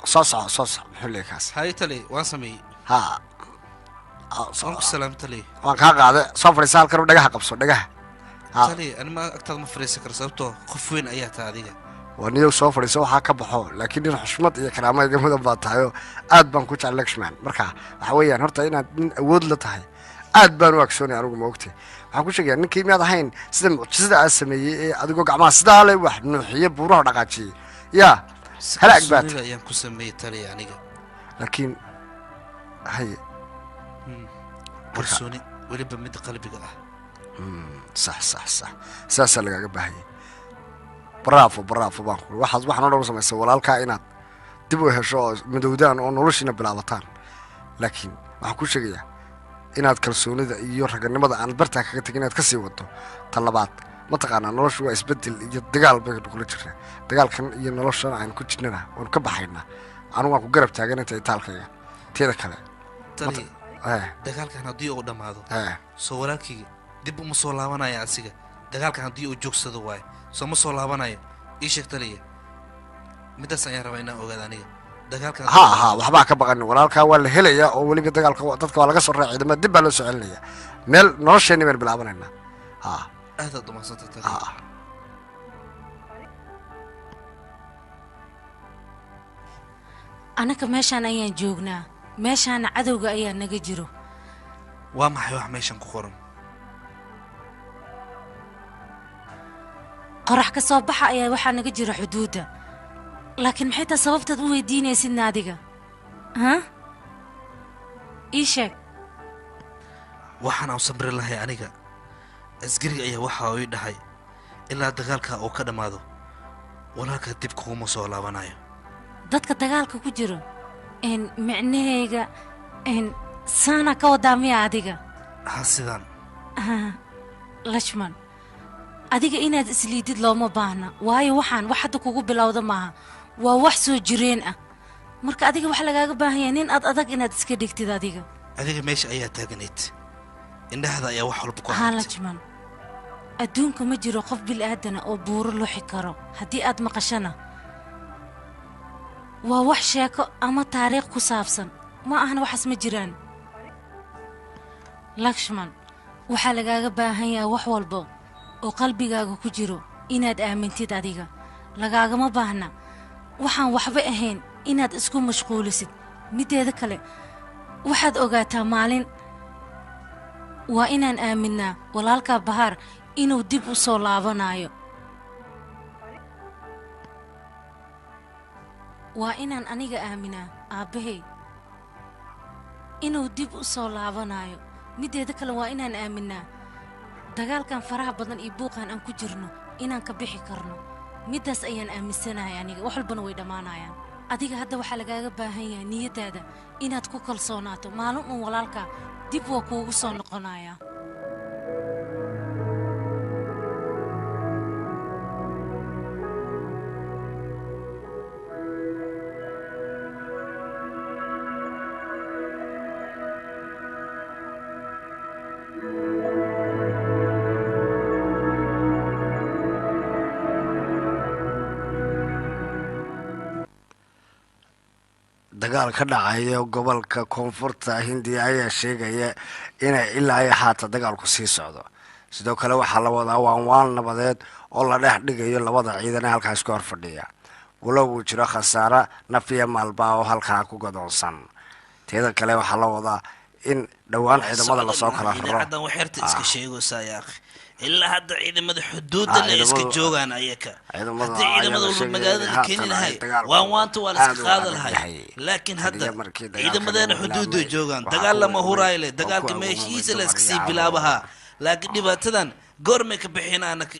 Speaker 15: صوص حلي كاس
Speaker 3: هاي تلي واسمي
Speaker 15: ها
Speaker 3: سلام تلي
Speaker 15: وان كا قاده سو فريسال كرو دغه قبسو دغه
Speaker 3: تلي انا ما اكتر ما فريس كر سبتو قفوين ايا تاديga
Speaker 15: ونيو سو فريسو waxa ka baxo laakiin in xushmad iyo karaamad iga mudan baa tahay aad baan ku jecel Lakshman marka waxa weeyaan horta inaad awood la tahay aad baan u aksoonahay anigu ma ogtay waxaan ku sheegay ninkii miyaad ahayn sida mucjisada aad sameeyay adigoo gacmaha sidaa leh wax nuuxiye buuraha dhaqaajiyay yaa هلا أكبات
Speaker 3: أيام كسمية تالي يعني
Speaker 15: لكن هي
Speaker 3: برسوني ولي بمد قلبي قلع
Speaker 15: صح ساسا لقى قبهي برافو بانكو واحد نور سميسا ولا الكائنات دبو هشو مدودان oo noloshina bilaabataan laakiin waxa ku sheegaya inaad kalsoonida iyo raganimada aan barta kaga tagin inaad ka sii wado talabaad ma taqaanaa noloshu waa isbedel iyo dagaal bay kula jirtaa dagaalkan iyo noloshan aan ku jirnaa waan ka baxaynaa anigu waan ku garab taagan inta itaalkayga teeda kale
Speaker 3: tali
Speaker 15: eh
Speaker 3: dagaalkan haddii uu dhammaado
Speaker 15: eh
Speaker 3: soo walaalkayga dib uma soo laabanaya asiga dagaalkan haddii uu joogsado waaye soo ma soo laabanayo ii sheeg taliya midaas ayaan rabaa inaan ogaada aniga dagaalkan
Speaker 15: ha waxbaa ka baqanin walaalkaa waa la helayaa oo weliba dagaalka dadka waa laga soo raacay ciidamada dib baa loo soo celinaya meel nolosheenni baynu bilaabanaynaa ha
Speaker 3: aadaad umahadsanta taliya
Speaker 10: anaka meeshaan ayaan joognaa meeshaana cadowga ayaa naga jiro
Speaker 3: waa maxay wax meeshan ku qoran
Speaker 10: qorax ka soo baxa ayaa waxaa naga jira xuduudda laakiin maxay taa sababtaad u weydiinaysidna adiga ha ii sheeg
Speaker 3: waxaan aan samri lahay aniga asgariga ayaa waxa uu ii dhahay ilaa dagaalka uu ka dhammaado walaalka dib kuguma soo laabanayo
Speaker 10: dadka dagaalka ku jiro micnahayga saana ka wadaa miya adiga
Speaker 3: ha sidaan
Speaker 10: lashman adiga inaad isliidid looma baahna waayo waxaan wax hadda kugu bilowda maaha waa wax soo jireen ah marka adiga waxa lagaaga baahanyaa nin aad adag inaad iska dhigtid adiga
Speaker 3: meesha ayaa taaganayd indhahda ayaa wax walba ku
Speaker 10: lashman adduunka ma jiro qof bil'aadana oo buuro luxi karo haddii aad maqashana waa wax sheeko ama taariikh ku saabsan ma ahna waxaas ma jiraan lakshman waxaa lagaaga baahan yahay wax walba oo qalbigaaga ku jiro inaad aamintid adiga lagaagama baahna waxaan waxba ahayn inaad isku mashquulisid mideeda kale waxaad ogaataa maalin waa inaan aaminnaa walaalkaa bahaar inuu dib u soo laabanayo waa inaan aniga aaminaa aabbahay inuu dib u soo laabanayo mideeda kale waa inaan aaminnaa dagaalkan faraha badan iyo buuqan aan ku jirno inaan ka bixi karno middaas ayaan aaminsanahay aniga wax walbana way dhammaanayaan adiga hadda waxaa lagaaga baahan yahay niyaddaada inaad ku kalsoonaato maalin uun walaalka dib waa kuugu soo noqonayaa
Speaker 15: dagaal ka dhacaya gobolka koonfurta hindiya ayaa sheegaya inay ilaa iyo haata dagaalku sii socdo sidoo kale waxaa la wadaa waanwaan nabadeed oo la dhex dhigayo labada ciidan ee halkaas ka hor fadhiya walow uu jiro khasaare nafiya maalbaa oo halkaa ku godoonsan teeda kale waxaa la wadaa in dhowaan ciidamada lasoo kala raro
Speaker 19: idaacaddan waxeerta iska sheegaysaa yaaqi ilaa hadda ciidamada xuduudda le iska joogaan ayaka haddii ciidamada walba magaalada la keeni lahay waanwaanta waa la iska qaada lahay laakiin hadda ciidamadeena xuduudday joogaan dagaal lama huraayo leh dagaalka meeshiisa la iska sii bilaabahaa laakiin dhibaatadan goormay ka bixin anaka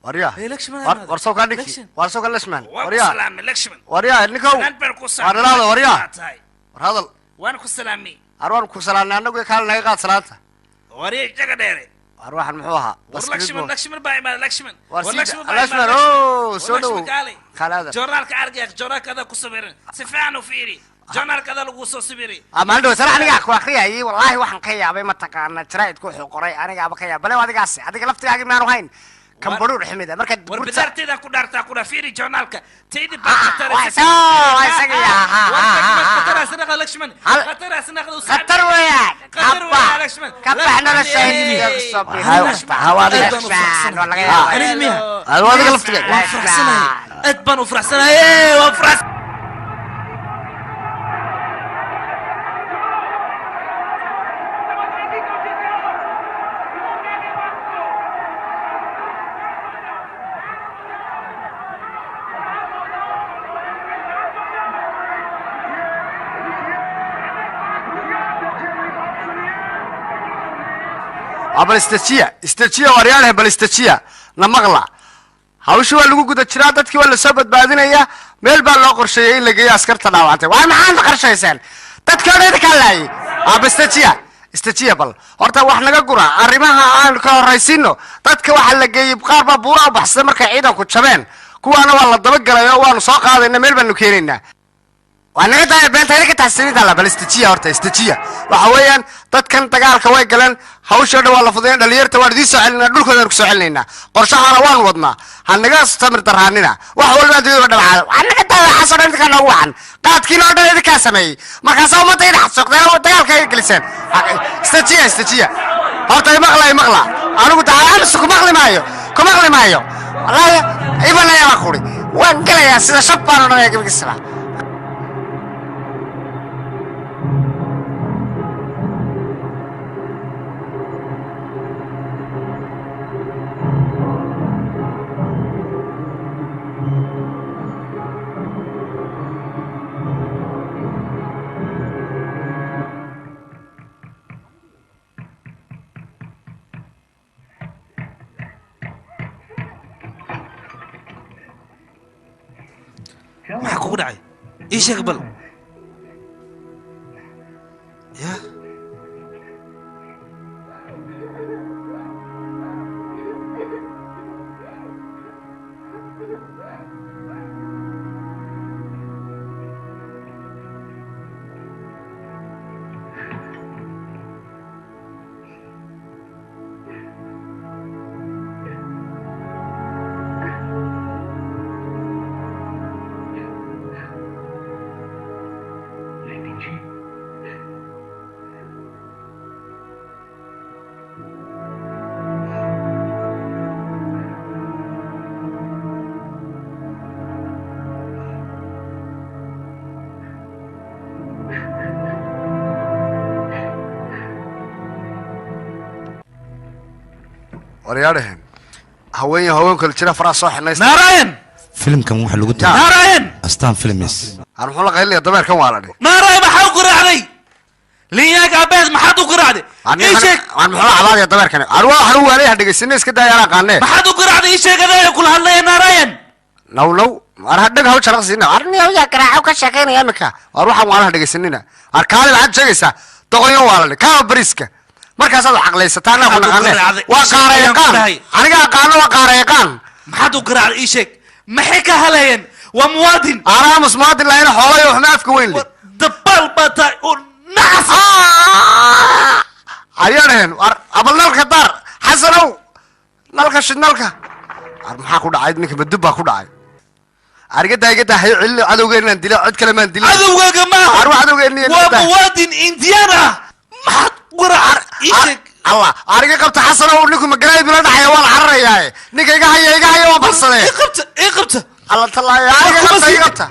Speaker 15: waryaa
Speaker 19: Election
Speaker 15: warsoo kaa dhigi
Speaker 19: Election.
Speaker 15: warsoo kaa lashman
Speaker 19: Waan ku
Speaker 15: waryaa
Speaker 19: salaamay election.
Speaker 15: waryaa ninkow
Speaker 19: Anaan baan ku
Speaker 15: war
Speaker 19: salaamay.
Speaker 15: ilaada waryaa
Speaker 19: Tahay.
Speaker 15: war hadal
Speaker 19: Waan ku salaamay.
Speaker 15: arwaan ku salaanay annagu kaal naga qaad salaanta
Speaker 19: Wariye jaga dheere.
Speaker 15: war waxan muxuu ahaa
Speaker 19: War Lakshman baa imaad Lakshman.
Speaker 15: war
Speaker 19: War
Speaker 15: sii
Speaker 19: baa
Speaker 15: lashman
Speaker 19: imaad.
Speaker 15: oo soo dhow
Speaker 19: Lakshman kaale.
Speaker 15: kalaada
Speaker 19: Joornaalka argaya joornaalka ada ku sawiran. Si fiican u fiiri. Joornaalka ada lagu soo sawiray.
Speaker 6: amaan dhow sara aniga ku akhriyay wallahi waxaan ka yaabay ma taqaana jaraa'idku wuxuu qoray aniga aba ka yaabay bale adigaas adiga laftigaaga maanu hayn kan baruur ximida marka
Speaker 19: War bidaarteeda ku dhaartaa ku fiiri joornaalka. Taydi baa
Speaker 6: waa isaga
Speaker 19: Khatara Lakshman.
Speaker 6: khatar weeyaan
Speaker 19: Khatar weeyaan Lakshman.
Speaker 6: ka baxna la shahidka sabir
Speaker 15: adiga laftigaaga
Speaker 19: waan faraxsanahay. Aad baan u faraxsanahay. Waan faraxsanahay.
Speaker 15: bal istajiya waryaalaha bal istajiya na maqla hawsha waa lagu guda jiraa dadkii waa lasoo badbaadinayaa meel baa loo qorsheeyey in la geeyo askarta dhaawacantay waa maxaad qorshayseen dadkii odhan idinkaa laayay aba istajiya bal horta wax naga gura arrimaha aan ka horraysiino dadka waxaa la geeyey qaar baa buura u baxsada markay ciidanku jabeen kuwaana waa la dabagalay oo waanu soo qaadayna meel baanu keenaynaa waa naga daaya beenta idinka taxsiinta la bal istajiya horta istajiya waxa weeyaan dadkan dagaalka way galeen hawsha dhan waa la fudayn dhalinyarta waan idiin soo celinaa dhulkooda ku soo celinaynaa qorshahana waan wadnaa ha naga tamir daraanina wax walba adduunyada dhawacaada waa naga daaya xasan dhan idinka noogu wacan qaadkiina oo dhan idinkaa sameeyey markaasaa ummadda idin xasuuqdeen oo dagaalka ay geliseen istajiya horta imaqla anigu dacaamis ku maqli maayo wallaahi ibanaya baa kuri waan gelayaa sida shab baan odhanaya gabagiisaba
Speaker 19: maxaa kugu dhacay ii sheeg bal ya
Speaker 15: waryaadhahen haweenka la jira faraa soo xidhnaysta
Speaker 19: naarayan
Speaker 1: filimkan waxa lagu
Speaker 19: naarayan
Speaker 1: astaan filmis
Speaker 15: aan muxuu la qaylinayaa dameerkan waa la dhig
Speaker 19: naarayan maxaa u garaacday linyaaga abeed maxaad u garaacday ii sheeg
Speaker 15: aan muxuu la cabaadaya dameerkan aan waxaan u waanay dhegeysanay iska daaya aan qaanay
Speaker 19: maxaad u garaacday ii sheeg adeega kula hadlaya naarayan
Speaker 15: naw war hadhag haw jaraqsiina
Speaker 6: arniyo yaa garaaco ka sheekaynaya imika
Speaker 15: war waxaan waanaha dhegeysanina arkaali waxaad sheegaysaa doqonyo waa la dhig kaa bariiska markaasaad u caqlaysataa anaa ku naqaane waa qaarayaqaan aniga aqaano waa qaarayaqaan
Speaker 19: maxaad u garaacday ii sheeg maxay ka halayeen waa muwaadin
Speaker 15: anaamus muwaadin lahayna xoolayo waxna afka weyn le
Speaker 19: dabaal baa tahay oo nacas
Speaker 15: ayaanaheen war abal nalka daar xasanow nalka shid nalka war maxaa ku dhacay ninka madub baa ku dhacay arigada hayo celino cadowgeenaan dila cod kale maan dilin
Speaker 19: cadowgaaga maaha
Speaker 15: arwa cadowgeeni
Speaker 19: waa muwaadin indiyaan ah maxaad garaacad ii sheeg
Speaker 15: allah ariga qabta xasanow ninku magaraay bila dhacaya waa la cararayaaye ninka iga haya waa balsadee
Speaker 19: ii qabta
Speaker 15: alla talaaya ariga qabta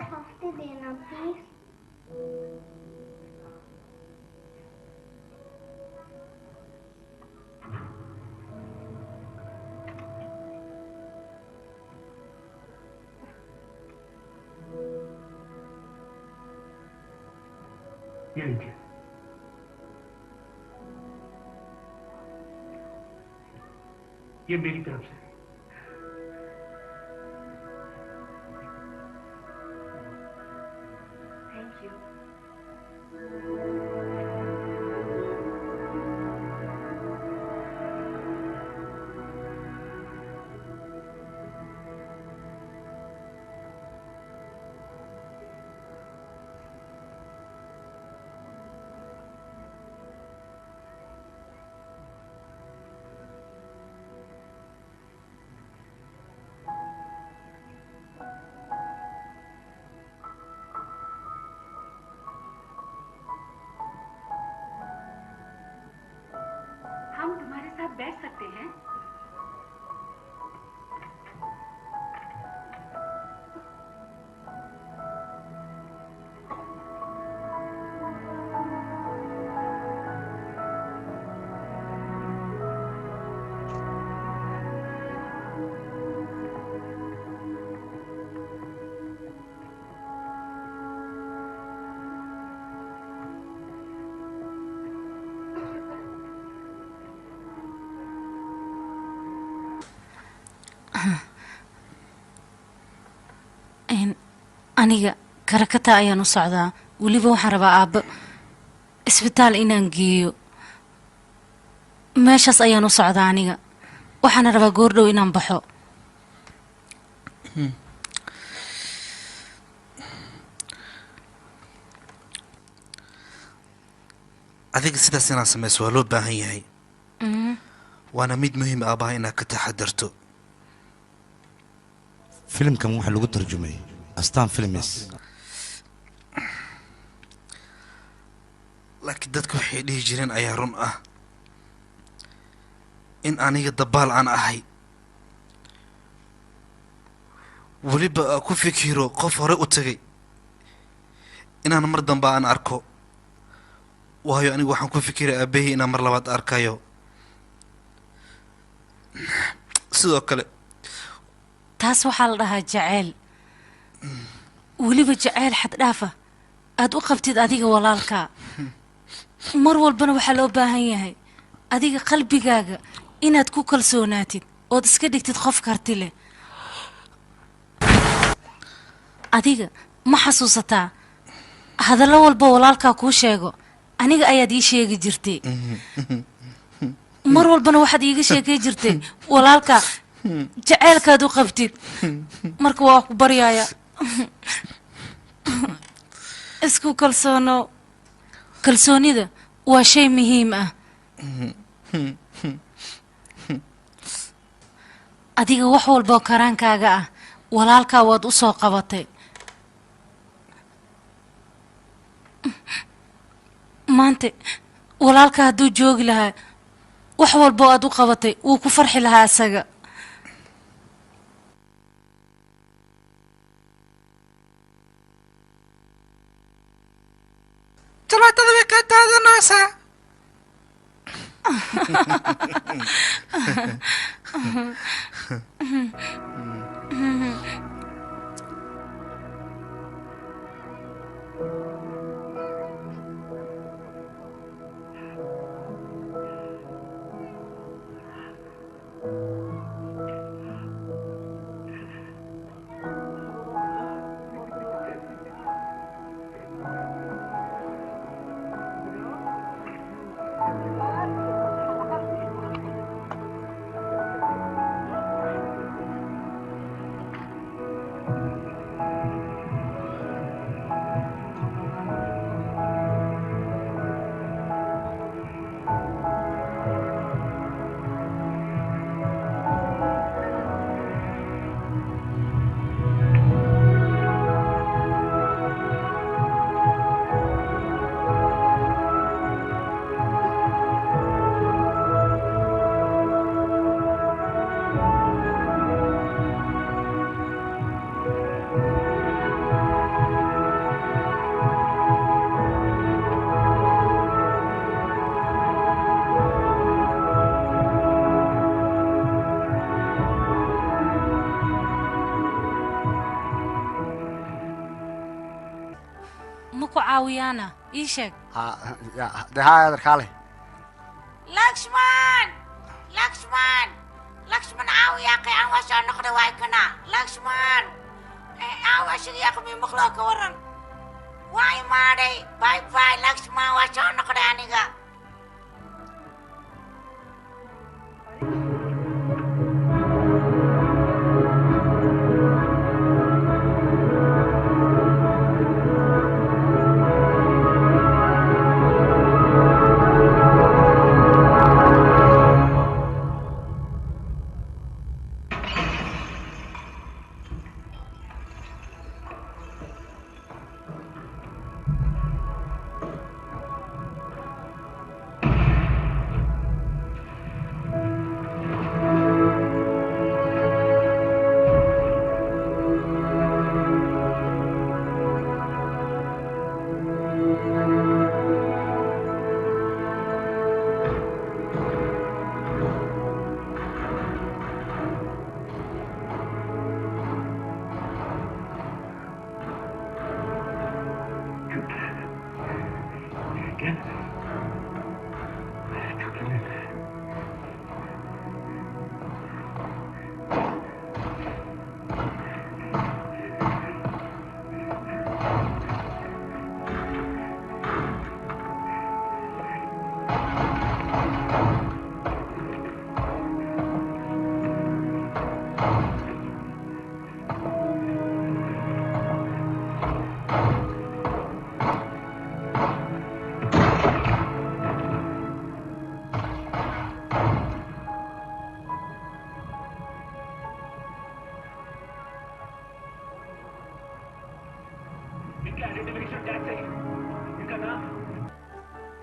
Speaker 20: हफ्ते देना प्लीज।
Speaker 21: ये लीजिए। ये मेरी तरफ से।
Speaker 20: Thank you.
Speaker 22: हम तुम्हारे साथ बैठ सकते हैं?
Speaker 10: aniga karakata ayaan u socdaa weliba waxaan rabaa aabbo isbitaal inaan geeyo meeshaas ayaan u socdaa aniga waxaana rabaa goordhow inaan baxo
Speaker 3: adiga sidaas inaad samayso waa loo baahan yahay waana mid muhiim aabaha inaad ka taxadarto
Speaker 1: filimkan waxaa lagu tarjumay astaan filmis
Speaker 3: laakiin dadku waxay dhihi jireen ayaa run ah in aniga dabaal aan ahay weliba ku fikiro qof hore u tagay inaan mar damba aan arko waayo anigu waxaan ku fikiray aabahii inaan mar labaad arkayo sidoo kale
Speaker 10: taas waxaa la dhahaa jaceyl weliba jaceyl xad dhaafa aad u qabtid adiga walaalkaa mar walbana waxaa loo baahan yahay adiga qalbigaaga inaad ku kalsoonaatid ood iska dhigtid qof karti leh adiga ma xasuusataa hadallo walba walaalkaa kuu sheego aniga ayaad ii sheegi jirtay mar walbana waxaad iiga sheekay jirtay walaalkaa jaceylkaad u qabtid marka waa ku baryaaya isku kalsoono kalsoonida waa shay muhiim ah adiga wax walboo karaankaaga ah walaalkaa waad u soo qabatay maanta walaalkaa hadduu joogi lahaa wax walboo aad u qabatay wuu ku farxi lahaa asaga
Speaker 12: jalaatada way kaa daadanaysaa
Speaker 10: ma ku caawiyaana ii sheeg
Speaker 15: dee haa adeer kaale
Speaker 17: lakshman lakshman lakshman caawi yaaqi aan waa soo noqday waay kana lakshman caawi ashig yaaqi mi maqloo ka waran waa imaaday bye bye lakshman waa soo noqday aniga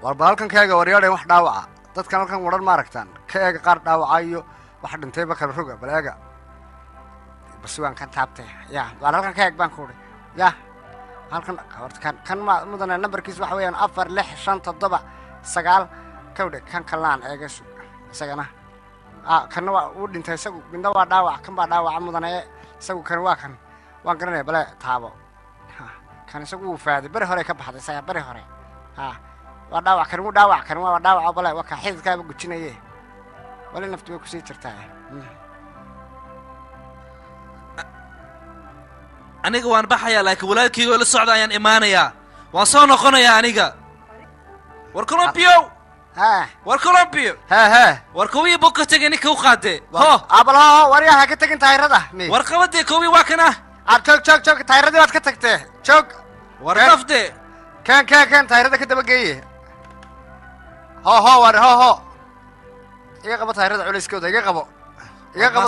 Speaker 15: warba halkan ka eega waryaadhay wax dhaawaca dadkan halkan wadhan ma aragtaan ka eega qaar dhaawaca iyo wax dhintayba kala roga bal eega basi waan kan taabtay ya waan halkan ka eeg baan ku udhi ya halkan horta kan ma mudane nambarkiis waxa weeyaan 4 6 5 7 9 kawdhe kan kalaan eega isagana kanna waa uu dhintay isagu midna waa dhaawac kan baa dhaawaca mudane isagu kan waa kan waan garanaya bale taabo kan isagu wuu faaday beri hore ka baxday isaga beri hore waa dhaawac kan wuu dhaawac kan waa dhaawac bale waa ka xididkaaba gujinaye wali naftu way kusii jirtaa
Speaker 3: aniga waan baxayaa laakiin walaalkayga la socda ayaan imaanayaa waan soo noqonayaa aniga war colombio war colombio war kowii buu ka tegay ninka u qaadee ho
Speaker 15: abalo waryaha ka tagin taayirada
Speaker 3: war qabadee kowii waa kana
Speaker 15: joog taayiradii waad ka tagtee joog
Speaker 3: war qafde
Speaker 15: kan taayirada ka daba geeye ho war ho iga qabo taayirada culayskooda iga qabo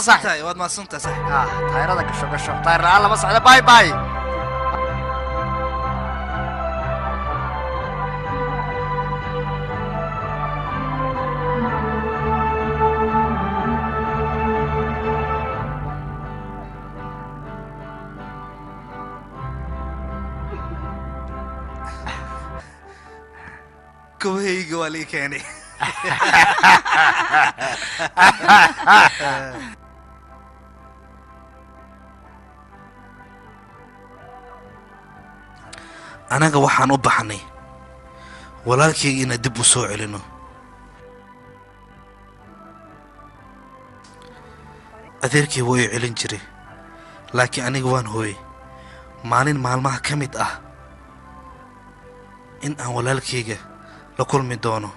Speaker 3: saaxiib waad maasantahay saaxiib
Speaker 15: taayirada gasho taayir la'aan lama socdo bye bye
Speaker 3: kowhayga waa lii keenay anaga waxaan u baxnay walaalkayga inaan dib u soo celino adeerkay waa i celin jiray laakiin aniga waan hooyey maalin maalmaha ka mid ah in aan walaalkayga la kulmi doono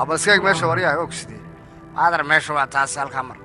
Speaker 15: abaskayg meesha waryahay ogsidii maadar meesha waa taasi halkaa mar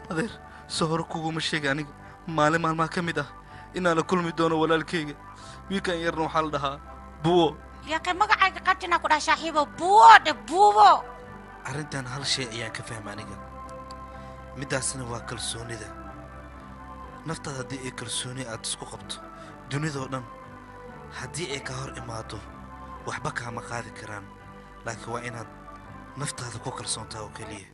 Speaker 3: adeer soo hore kuguma sheega aniga maalin maalmaha ka mid ah inaan la kulmi doono walaalkayga wiilkan yarna waxaa la dhahaa buwo
Speaker 17: يا أخي ما قاعد قاتنا كنا شاحبه بود بوبو
Speaker 3: arrintan hal shay ayaan ka fahma aniga midaasna waa kalsoonida naftaada haddii ay kalsooni aad isku qabto dunidoo dhan haddii ay ka hor imaado waxba kaama qaadi karaan laakiin waa inaad naftaada ku kalsoontaa oo keliya